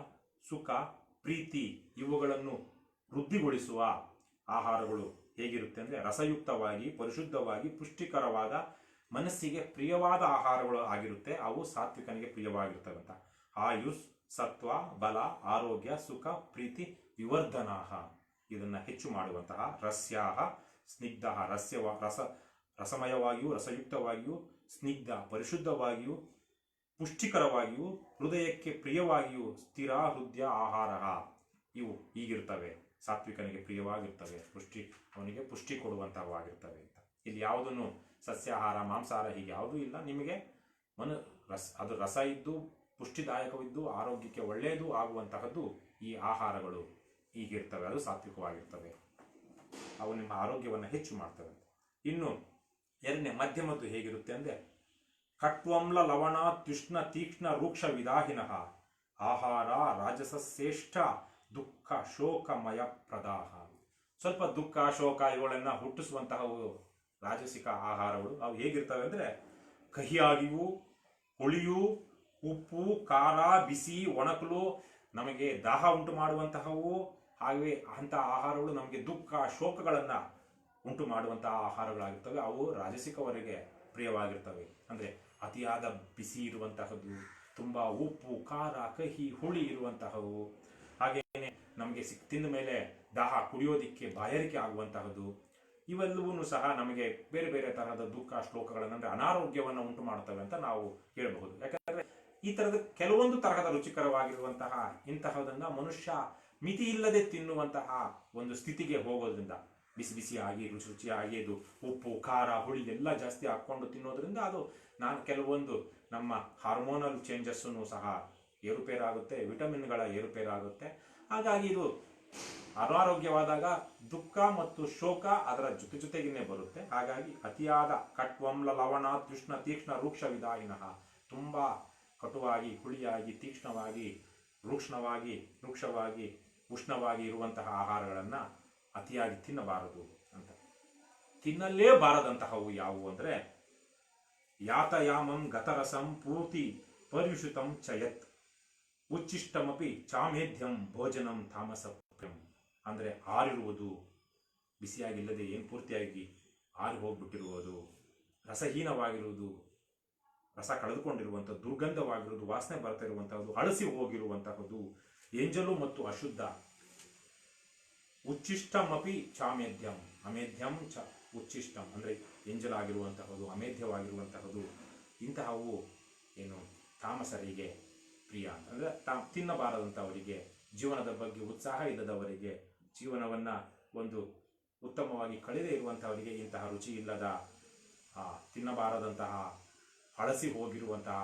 ಸುಖ, ಪ್ರೀತಿ ಇವುಗಳನ್ನು ವೃದ್ಧಿಗೊಳಿಸುವ ಆಹಾರಗಳು ಹೇಗಿರುತ್ತೆ ಅಂದರೆ ರಸಯುಕ್ತವಾಗಿ, ಪರಿಶುದ್ಧವಾಗಿ, ಪುಷ್ಟಿಕರವಾದ, ಮನಸ್ಸಿಗೆ ಪ್ರಿಯವಾದ ಆಹಾರಗಳು ಆಗಿರುತ್ತೆ. ಅವು ಸಾತ್ವಿಕನಿಗೆ ಪ್ರಿಯವಾಗಿರ್ತಕ್ಕಂಥ ಆಯುಸ್, ಸತ್ವ, ಬಲ, ಆರೋಗ್ಯ, ಸುಖ, ಪ್ರೀತಿ ವಿವರ್ಧನಾಹ, ಇದನ್ನು ಹೆಚ್ಚು ಮಾಡುವಂತಹ ರಸ್ಯಾಹ ಸ್ನಿಗ್ಧ, ರಸಮಯವಾಗಿಯೂ ರಸಯುಕ್ತವಾಗಿಯೂ, ಸ್ನಿಗ್ಧ ಪರಿಶುದ್ಧವಾಗಿಯೂ, ಪುಷ್ಟಿಕರವಾಗಿಯೂ, ಹೃದಯಕ್ಕೆ ಪ್ರಿಯವಾಗಿಯೂ, ಸ್ಥಿರ ಹೃದಯ ಆಹಾರ, ಇವು ಹೀಗಿರ್ತವೆ, ಸಾತ್ವಿಕನಿಗೆ ಪ್ರಿಯವಾಗಿರ್ತವೆ, ಅವನಿಗೆ ಪುಷ್ಟಿ ಕೊಡುವಂತಹವಾಗಿರ್ತವೆ ಅಂತ. ಇಲ್ಲಿ ಯಾವುದನ್ನು ಸಸ್ಯಾಹಾರ, ಮಾಂಸಾಹಾರ ಹೀಗೆ ಯಾವುದೂ ಇಲ್ಲ. ನಿಮಗೆ ಅದು ರಸ ಇದ್ದು ಪುಷ್ಟಿದಾಯಕವಿದ್ದು ಆರೋಗ್ಯಕ್ಕೆ ಒಳ್ಳೆಯದು ಆಗುವಂತಹದ್ದು ಈ ಆಹಾರಗಳು ಹೀಗಿರ್ತವೆ. ಅದು ಸಾತ್ವಿಕವಾಗಿರ್ತವೆ, ಅವು ನಿಮ್ಮ ಆರೋಗ್ಯವನ್ನು ಹೆಚ್ಚು ಮಾಡ್ತವೆ. ಇನ್ನು ಎರಡನೇ ಮಧ್ಯಮದ್ದು ಹೇಗಿರುತ್ತೆ ಅಂದರೆ ಕಟ್ವಂಲ ಲವಣ ತುಷ್ಣ ತೀಕ್ಷ್ಣ ರೂಕ್ಷ ವಿದಾಹಿನಃ ಆಹಾರ ರಾಜಸಶ್ರೇಷ್ಠ ದುಃಖ ಶೋಕಮಯ ಪ್ರದಾಹ. ಸ್ವಲ್ಪ ದುಃಖ ಶೋಕ ಇವುಗಳನ್ನ ಹುಟ್ಟಿಸುವಂತಹವು ರಾಜಸಿಕ ಆಹಾರಗಳು. ಅವು ಹೇಗಿರ್ತವೆ ಅಂದರೆ ಕಹಿಯಾಗಿಯೂ ಹುಳಿಯು ಉಪ್ಪು ಖಾರ ಬಿಸಿ ಒಣಕಲು ನಮಗೆ ದಾಹ ಉಂಟು ಮಾಡುವಂತಹವು. ಹಾಗೆಯೇ ಅಂತಹ ಆಹಾರಗಳು ನಮಗೆ ದುಃಖ ಶೋಕಗಳನ್ನು ಉಂಟು ಮಾಡುವಂತಹ ಆಹಾರಗಳಾಗಿರ್ತವೆ. ಅವು ರಾಜಸಿಕವರೆಗೆ ಪ್ರಿಯವಾಗಿರ್ತವೆ. ಅಂದರೆ ಅತಿಯಾದ ಬಿಸಿ ಇರುವಂತಹದ್ದು, ತುಂಬ ಉಪ್ಪು ಖಾರ ಕಹಿ ಹುಳಿ ಇರುವಂತಹವು, ಹಾಗೆಯೇ ನಮಗೆ ತಿಂದ ಮೇಲೆ ದಾಹ ಕುಡಿಯೋದಿಕ್ಕೆ ಬಾಯಾರಿಕೆ ಆಗುವಂತಹದ್ದು, ಇವೆಲ್ಲವೂ ಸಹ ನಮಗೆ ಬೇರೆ ಬೇರೆ ತರಹದ ದುಃಖ ಶ್ಲೋಕಗಳನ್ನು ಅಂದರೆ ಅನಾರೋಗ್ಯವನ್ನು ಉಂಟು ಮಾಡ್ತವೆ ಅಂತ ನಾವು ಹೇಳಬಹುದು. ಯಾಕಂದ್ರೆ ಈ ತರದ ಕೆಲವೊಂದು ತರಹದ ರುಚಿಕರವಾಗಿರುವಂತಹ ಇಂತಹದನ್ನ ಮನುಷ್ಯ ಮಿತಿ ಇಲ್ಲದೆ ತಿನ್ನುವಂತಹ ಒಂದು ಸ್ಥಿತಿಗೆ ಹೋಗೋದ್ರಿಂದ, ಬಿಸಿ ಬಿಸಿಯಾಗಿ ರುಚಿ ರುಚಿಯಾಗಿ ಇದು ಉಪ್ಪು ಖಾರ ಹುಳಿ ಎಲ್ಲ ಜಾಸ್ತಿ ಹಾಕ್ಕೊಂಡು ತಿನ್ನೋದ್ರಿಂದ ಅದು ಕೆಲವೊಂದು ನಮ್ಮ ಹಾರ್ಮೋನಲ್ ಚೇಂಜಸ್ಸನ್ನು ಸಹ ಏರುಪೇರಾಗುತ್ತೆ, ವಿಟಮಿನ್ಗಳ ಏರುಪೇರಾಗುತ್ತೆ. ಹಾಗಾಗಿ ಇದು ಅನಾರೋಗ್ಯವಾದಾಗ ದುಃಖ ಮತ್ತು ಶೋಕ ಅದರ ಜೊತೆ ಜೊತೆಗೇನೆ ಬರುತ್ತೆ. ಹಾಗಾಗಿ ಅತಿಯಾದ ಕಟ್ವಂಲ ಲವಣ ತುಷ್ಣ ತೀಕ್ಷ್ಣ ರೂಕ್ಷ ವಿದಾಯಿನಃ, ತುಂಬಾ ಕಟುವಾಗಿ ಹುಳಿಯಾಗಿ ತೀಕ್ಷ್ಣವಾಗಿ ರೂಕ್ಷವಾಗಿ ಉಷ್ಣವಾಗಿ ಇರುವಂತಹ ಆಹಾರಗಳನ್ನು ಅತಿಯಾಗಿ ತಿನ್ನಬಾರದು ಅಂತ. ತಿನ್ನಲೇಬಾರದಂತಹವು ಯಾವುವು ಅಂದರೆ ಯಾತಯಾಮಂ ಗತರಸಂ ಪೂರ್ತಿ ಪರ್ಯುಷಿತಂ ಚಯತ್ ಉಚ್ಚಿಷ್ಟಮಪಿ ಚಾಮೇಧ್ಯಂ ಭೋಜನಂ ತಾಮಸಪ್ಯಂ. ಅಂದರೆ ಆರಿರುವುದು, ಬಿಸಿಯಾಗಿಲ್ಲದೆ ಏನು ಪೂರ್ತಿಯಾಗಿ ಆರಿ ಹೋಗ್ಬಿಟ್ಟಿರುವುದು, ರಸಹೀನವಾಗಿರುವುದು, ರಸ ಕಳೆದುಕೊಂಡಿರುವಂಥದ್ದು, ದುರ್ಗಂಧವಾಗಿರುವುದು, ವಾಸನೆ ಬರ್ತಾ ಇರುವಂತಹದ್ದು, ಹಳಸಿ ಹೋಗಿರುವಂತಹದ್ದು, ಎಂಜಲು ಮತ್ತು ಅಶುದ್ಧ. ಉಚ್ಚಿಷ್ಟಮಪಿ ಚಾಮೇಧ್ಯಂ, ಅಮೇಧ್ಯಂ ಚ ಉಚ್ಚಿಷ್ಟಂ ಅಂದರೆ ಎಂಜಲಾಗಿರುವಂತಹದ್ದು, ಅಮೇಧ್ಯವಾಗಿರುವಂತಹದ್ದು, ಇಂತಹವು ಏನು ತಾಮಸರಿಗೆ ಪ್ರಿಯ ಅಂದರೆ ತಿನ್ನಬಾರದಂಥವರಿಗೆ, ಜೀವನದ ಬಗ್ಗೆ ಉತ್ಸಾಹ ಇಲ್ಲದವರಿಗೆ, ಜೀವನವನ್ನು ಒಂದು ಉತ್ತಮವಾಗಿ ಕಳೆದೇ ಇರುವಂತಹವರಿಗೆ ಇಂತಹ ರುಚಿ ಇಲ್ಲದ ತಿನ್ನಬಾರದಂತಹ ಹಳಸಿ ಹೋಗಿರುವಂತಹ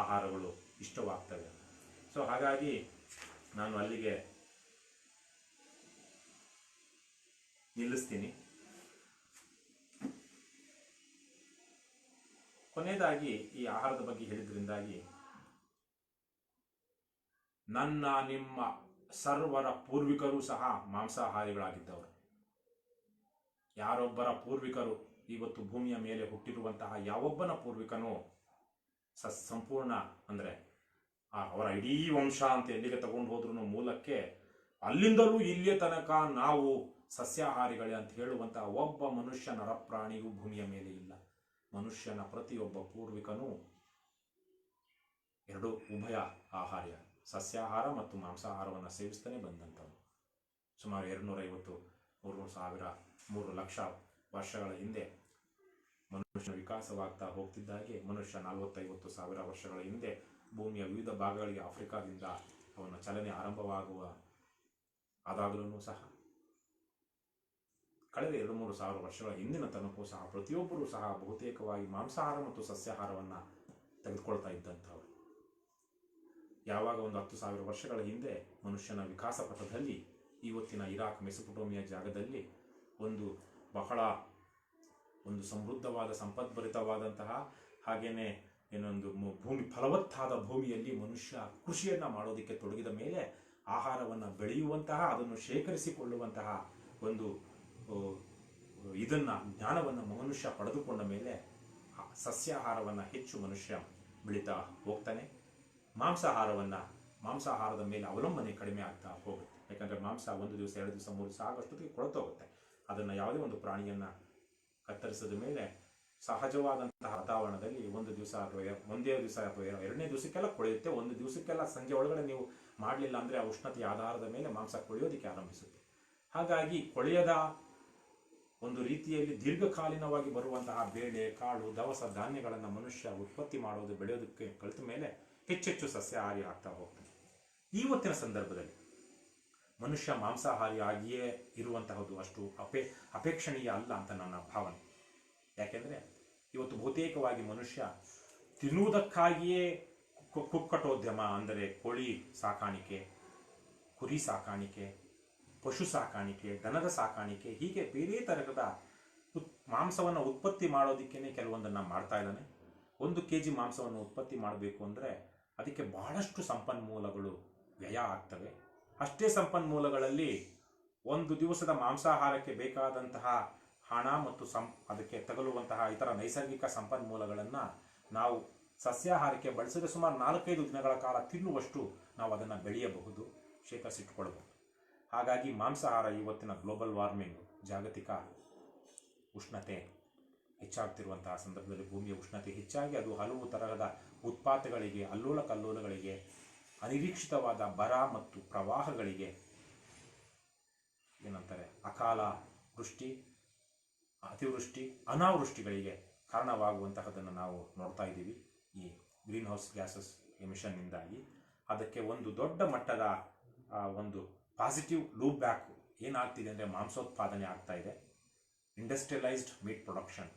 ಆಹಾರಗಳು ಇಷ್ಟವಾಗ್ತವೆ. ಸೊ ಹಾಗಾಗಿ ನಾನು ಅಲ್ಲಿಗೆ ನಿಲ್ಲಿಸ್ತೀನಿ. ಕೊನೆಯದಾಗಿ ಈ ಆಹಾರದ ಬಗ್ಗೆ ಹೇಳಿದ್ರಿಂದಾಗಿ ನನ್ನ ನಿಮ್ಮ ಸರ್ವರ ಪೂರ್ವಿಕರು ಸಹ ಮಾಂಸಾಹಾರಿಗಳಾಗಿದ್ದವರು. ಯಾರೊಬ್ಬರ ಪೂರ್ವಿಕರು ಇವತ್ತು ಭೂಮಿಯ ಮೇಲೆ ಹುಟ್ಟಿರುವಂತಹ ಯಾವೊಬ್ಬನ ಪೂರ್ವಿಕನೂ ಸಂಪೂರ್ಣ ಅಂದರೆ ಅವರ ಇಡೀ ವಂಶ ಅಂತ ಎಲ್ಲಿಗೆ ತಗೊಂಡು ಹೋದ್ರೂ ಮೂಲಕ್ಕೆ ಅಲ್ಲಿಂದಲೂ ಇಲ್ಲಿಯ ತನಕ ನಾವು ಸಸ್ಯಾಹಾರಿಗಳೇ ಅಂತ ಹೇಳುವಂತಹ ಒಬ್ಬ ಮನುಷ್ಯ ನರಪ್ರಾಣಿಯೂ ಭೂಮಿಯ ಮೇಲೆ ಇಲ್ಲ. ಮನುಷ್ಯನ ಪ್ರತಿಯೊಬ್ಬ ಪೂರ್ವಿಕನೂ ಎರಡು ಉಭಯ ಆಹಾರ್ಯ, ಸಸ್ಯಾಹಾರ ಮತ್ತು ಮಾಂಸಾಹಾರವನ್ನು ಸೇವಿಸ್ತಾನೆ ಬಂದಂಥವು. ಸುಮಾರು 250, 3,000, 3 ಲಕ್ಷ ವರ್ಷಗಳ ಹಿಂದೆ ಮನುಷ್ಯನ ವಿಕಾಸವಾಗ್ತಾ ಹೋಗ್ತಿದ್ದಾಗೆ ಮನುಷ್ಯ 40-50 ಸಾವಿರ ವರ್ಷಗಳ ಹಿಂದೆ ಭೂಮಿಯ ವಿವಿಧ ಭಾಗಗಳಿಗೆ ಆಫ್ರಿಕಾದಿಂದ ಅವನ ಚಲನೆ ಆರಂಭವಾಗುವ ಆದಾಗಲೂ ಸಹ ಕಳೆದ 2-3 ಸಾವಿರ ವರ್ಷಗಳ ಹಿಂದಿನ ತನಕೂ ಸಹ ಪ್ರತಿಯೊಬ್ಬರೂ ಸಹ ಬಹುತೇಕವಾಗಿ ಮಾಂಸಾಹಾರ ಮತ್ತು ಸಸ್ಯಾಹಾರವನ್ನು ತೆಗೆದುಕೊಳ್ತಾ ಇದ್ದಂಥವ್ರು. ಯಾವಾಗ ಒಂದು 10,000 ವರ್ಷಗಳ ಹಿಂದೆ ಮನುಷ್ಯನ ವಿಕಾಸ ಪಥದಲ್ಲಿ ಇವತ್ತಿನ ಇರಾಕ್ ಮೆಸೊಪೊಟೇಮಿಯಾ ಜಾಗದಲ್ಲಿ ಬಹಳ ಸಮೃದ್ಧವಾದ ಸಂಪದ್ಭರಿತವಾದಂತಹ ಹಾಗೇನೆ ಏನೊಂದು ಭೂಮಿ ಫಲವತ್ತಾದ ಭೂಮಿಯಲ್ಲಿ ಮನುಷ್ಯ ಕೃಷಿಯನ್ನ ಮಾಡೋದಕ್ಕೆ ತೊಡಗಿದ ಮೇಲೆ ಆಹಾರವನ್ನು ಬೆಳೆಯುವಂತಹ, ಅದನ್ನು ಶೇಖರಿಸಿಕೊಳ್ಳುವಂತಹ ಒಂದು ಜ್ಞಾನವನ್ನು ಮನುಷ್ಯ ಪಡೆದುಕೊಂಡ ಮೇಲೆ ಸಸ್ಯಾಹಾರವನ್ನು ಹೆಚ್ಚು ಮನುಷ್ಯ ಬೆಳೀತಾ ಹೋಗ್ತಾನೆ. ಮಾಂಸಾಹಾರದ ಮೇಲೆ ಅವಲಂಬನೆ ಕಡಿಮೆ ಆಗ್ತಾ ಹೋಗುತ್ತೆ. ಯಾಕಂದರೆ ಮಾಂಸ 1 ದಿವಸ 2 ದಿವಸ 3 ದಿವಸ ಆಗೋಷ್ಟೊತ್ತಿಗೆ ಕೊಳತೋಗುತ್ತೆ. ಅದನ್ನು ಯಾವುದೇ ಒಂದು ಪ್ರಾಣಿಯನ್ನು ಕತ್ತರಿಸಿದ ಮೇಲೆ ಸಹಜವಾದಂತಹ ವಾತಾವರಣದಲ್ಲಿ 1 ದಿವಸ ಅಥವಾ 1ನೇ ದಿವಸ ಅಥವಾ 2ನೇ ದಿವಸಕ್ಕೆಲ್ಲ ಕೊಳೆಯುತ್ತೆ. 1 ದಿವಸಕ್ಕೆಲ್ಲ ಸಂಜೆ ಒಳಗಡೆ ನೀವು ಮಾಡಲಿಲ್ಲ ಅಂದರೆ ಆ ಉಷ್ಣತೆಯ ಆಧಾರದ ಮೇಲೆ ಮಾಂಸ ಕೊಳೆಯೋದಕ್ಕೆ ಆರಂಭಿಸುತ್ತೆ. ಹಾಗಾಗಿ ಕೊಳೆಯದ ಒಂದು ರೀತಿಯಲ್ಲಿ ದೀರ್ಘಕಾಲೀನವಾಗಿ ಬರುವಂತಹ ಬೇಳೆ ಕಾಳು ದವಸ ಧಾನ್ಯಗಳನ್ನು ಮನುಷ್ಯ ಉತ್ಪತ್ತಿ ಮಾಡೋದು ಬೆಳೆಯೋದಕ್ಕೆ ಕಲಿತ ಮೇಲೆ ಹೆಚ್ಚೆಚ್ಚು ಸಸ್ಯಾಹಾರಿ ಆಗ್ತಾ ಹೋಗ್ತಾನೆ. ಇವತ್ತಿನ ಸಂದರ್ಭದಲ್ಲಿ ಮನುಷ್ಯ ಮಾಂಸಾಹಾರಿಯಾಗಿಯೇ ಇರುವಂತಹದ್ದು ಅಷ್ಟು ಅಪೇಕ್ಷಣೀಯ ಅಲ್ಲ ಅಂತ ನನ್ನ ಭಾವನೆ. ಯಾಕೆಂದರೆ ಇವತ್ತು ಬಹುತೇಕವಾಗಿ ಮನುಷ್ಯ ತಿನ್ನುವುದಕ್ಕಾಗಿಯೇ ಕುಕ್ಕಟೋದ್ಯಮ ಅಂದರೆ ಕೋಳಿ ಸಾಕಾಣಿಕೆ, ಕುರಿ ಸಾಕಾಣಿಕೆ, ಪಶು ಸಾಕಾಣಿಕೆ, ದನದ ಸಾಕಾಣಿಕೆ, ಹೀಗೆ ಬೇರೆ ತರಹದ ಮಾಂಸವನ್ನು ಉತ್ಪತ್ತಿ ಮಾಡೋದಕ್ಕೇ ಕೆಲವೊಂದನ್ನು ಮಾಡ್ತಾ ಇದ್ದಾನೆ. 1 kg ಮಾಂಸವನ್ನು ಉತ್ಪತ್ತಿ ಮಾಡಬೇಕು ಅಂದರೆ ಅದಕ್ಕೆ ಬಹಳಷ್ಟು ಸಂಪನ್ಮೂಲಗಳು ವ್ಯಯ ಆಗ್ತವೆ. ಅಷ್ಟೇ ಸಂಪನ್ಮೂಲಗಳಲ್ಲಿ ಒಂದು ದಿವಸದ ಮಾಂಸಾಹಾರಕ್ಕೆ ಬೇಕಾದಂತಹ ಹಣ ಮತ್ತು ಅದಕ್ಕೆ ತಗಲುವಂತಹ ಇತರ ನೈಸರ್ಗಿಕ ಸಂಪನ್ಮೂಲಗಳನ್ನು ನಾವು ಸಸ್ಯಾಹಾರಕ್ಕೆ ಬಳಸಿದರೆ ಸುಮಾರು 4-5 ದಿನಗಳ ಕಾಲ ತಿನ್ನುವಷ್ಟು ನಾವು ಅದನ್ನು ಬೆಳೆಯಬಹುದು, ಶೇಖರಿಸಿಟ್ಟುಕೊಳ್ಳಬಹುದು. ಹಾಗಾಗಿ ಮಾಂಸಾಹಾರ ಇವತ್ತಿನ ಗ್ಲೋಬಲ್ ವಾರ್ಮಿಂಗ್, ಜಾಗತಿಕ ಉಷ್ಣತೆ ಹೆಚ್ಚಾಗ್ತಿರುವಂತಹ ಸಂದರ್ಭದಲ್ಲಿ, ಭೂಮಿಯ ಉಷ್ಣತೆ ಹೆಚ್ಚಾಗಿ ಅದು ಹಲವು ತರಹದ ಉತ್ಪಾತಗಳಿಗೆ, ಅಲ್ಲೋಲ ಕಲ್ಲೋಲಗಳಿಗೆ, ಅನಿರೀಕ್ಷಿತವಾದ ಬರ ಮತ್ತು ಪ್ರವಾಹಗಳಿಗೆ, ಏನಂತಾರೆ ಅಕಾಲ ವೃಷ್ಟಿ, ಅತಿವೃಷ್ಟಿ, ಅನಾವೃಷ್ಟಿಗಳಿಗೆ ಕಾರಣವಾಗುವಂತಹದನ್ನು ನಾವು ನೋಡ್ತಾ ಇದ್ದೀವಿ ಈ ಗ್ರೀನ್ ಹೌಸ್ ಗ್ಯಾಸಸ್ ಎಮಿಷನ್ನಿಂದಾಗಿ. ಅದಕ್ಕೆ ಒಂದು ದೊಡ್ಡ ಮಟ್ಟದ ಒಂದು ಪಾಸಿಟಿವ್ ಲೂಪ್ ಬ್ಯಾಕ್ ಏನಾಗ್ತಿದೆ ಅಂದರೆ ಮಾಂಸೋತ್ಪಾದನೆ ಆಗ್ತಾ ಇದೆ. ಇಂಡಸ್ಟ್ರಿಯಲೈಸ್ಡ್ ಮೀಟ್ ಪ್ರೊಡಕ್ಷನ್,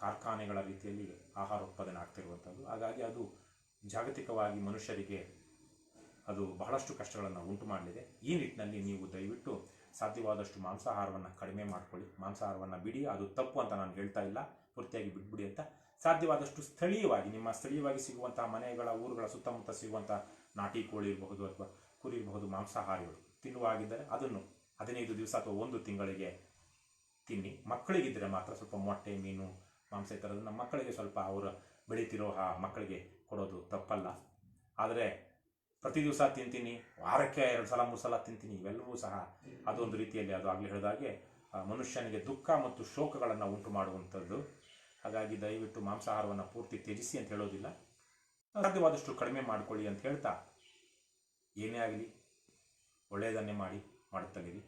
ಕಾರ್ಖಾನೆಗಳ ರೀತಿಯಲ್ಲಿ ಆಹಾರ ಉತ್ಪಾದನೆ ಆಗ್ತಿರುವಂಥದ್ದು. ಹಾಗಾಗಿ ಅದು ಜಾಗತಿಕವಾಗಿ ಮನುಷ್ಯರಿಗೆ ಅದು ಬಹಳಷ್ಟು ಕಷ್ಟಗಳನ್ನು ಉಂಟು ಮಾಡಲಿದೆ. ಈ ನಿಟ್ಟಿನಲ್ಲಿ ನೀವು ದಯವಿಟ್ಟು ಸಾಧ್ಯವಾದಷ್ಟು ಮಾಂಸಾಹಾರವನ್ನು ಕಡಿಮೆ ಮಾಡ್ಕೊಳ್ಳಿ. ಮಾಂಸಾಹಾರವನ್ನು ಬಿಡಿ, ಅದು ತಪ್ಪು ಅಂತ ನಾನು ಹೇಳ್ತಾ ಇಲ್ಲ, ಪೂರ್ತಿಯಾಗಿ ಬಿಟ್ಬಿಡಿ ಅಂತ. ಸಾಧ್ಯವಾದಷ್ಟು ಸ್ಥಳೀಯವಾಗಿ, ನಿಮ್ಮ ಸ್ಥಳೀಯವಾಗಿ ಸಿಗುವಂತಹ ಮನೆಗಳ, ಊರುಗಳ ಸುತ್ತಮುತ್ತ ಸಿಗುವಂತಹ ನಾಟಿ ಕೋಳಿ ಇರಬಹುದು ಅಥವಾ ಕುರಿ ಇರಬಹುದು, ಮಾಂಸಾಹಾರಿಗಳು ತಿನ್ನುವಾಗಿದ್ದರೆ ಅದನ್ನು 15 ದಿವಸ ಅಥವಾ 1 ತಿಂಗಳಿಗೆ ತಿನ್ನಿ. ಮಕ್ಕಳಿಗಿದ್ದರೆ ಮಾತ್ರ ಸ್ವಲ್ಪ ಮೊಟ್ಟೆ, ಮೀನು, ಮಾಂಸ ಈ ಥರದನ್ನು ಮಕ್ಕಳಿಗೆ ಸ್ವಲ್ಪ ಅವರು ಬೆಳೀತಿರೋ ಮಕ್ಕಳಿಗೆ ಕೊಡೋದು ತಪ್ಪಲ್ಲ. ಆದರೆ ಪ್ರತಿ ದಿವಸ ತಿಂತೀನಿ, ವಾರಕ್ಕೆ 2 ಸಲ 3 ಸಲ ತಿಂತೀನಿ, ಇವೆಲ್ಲವೂ ಸಹ ಅದೊಂದು ರೀತಿಯಲ್ಲಿ, ಅದು ಆಗಲೇ ಹೇಳಿದಾಗೆ ಮನುಷ್ಯನಿಗೆ ದುಃಖ ಮತ್ತು ಶೋಕಗಳನ್ನು ಉಂಟು ಮಾಡುವಂಥದ್ದು. ಹಾಗಾಗಿ ದಯವಿಟ್ಟು ಮಾಂಸಾಹಾರವನ್ನು ಪೂರ್ತಿ ತ್ಯಜಿಸಿ ಅಂತ ಹೇಳೋದಿಲ್ಲ, ಸಾಧ್ಯವಾದಷ್ಟು ಕಡಿಮೆ ಮಾಡಿಕೊಳ್ಳಿ ಅಂತ ಹೇಳ್ತಾ, ಏನೇ ಆಗಲಿ ಒಳ್ಳೆಯದನ್ನೇ ಮಾಡುತ್ತಲಿರಿ.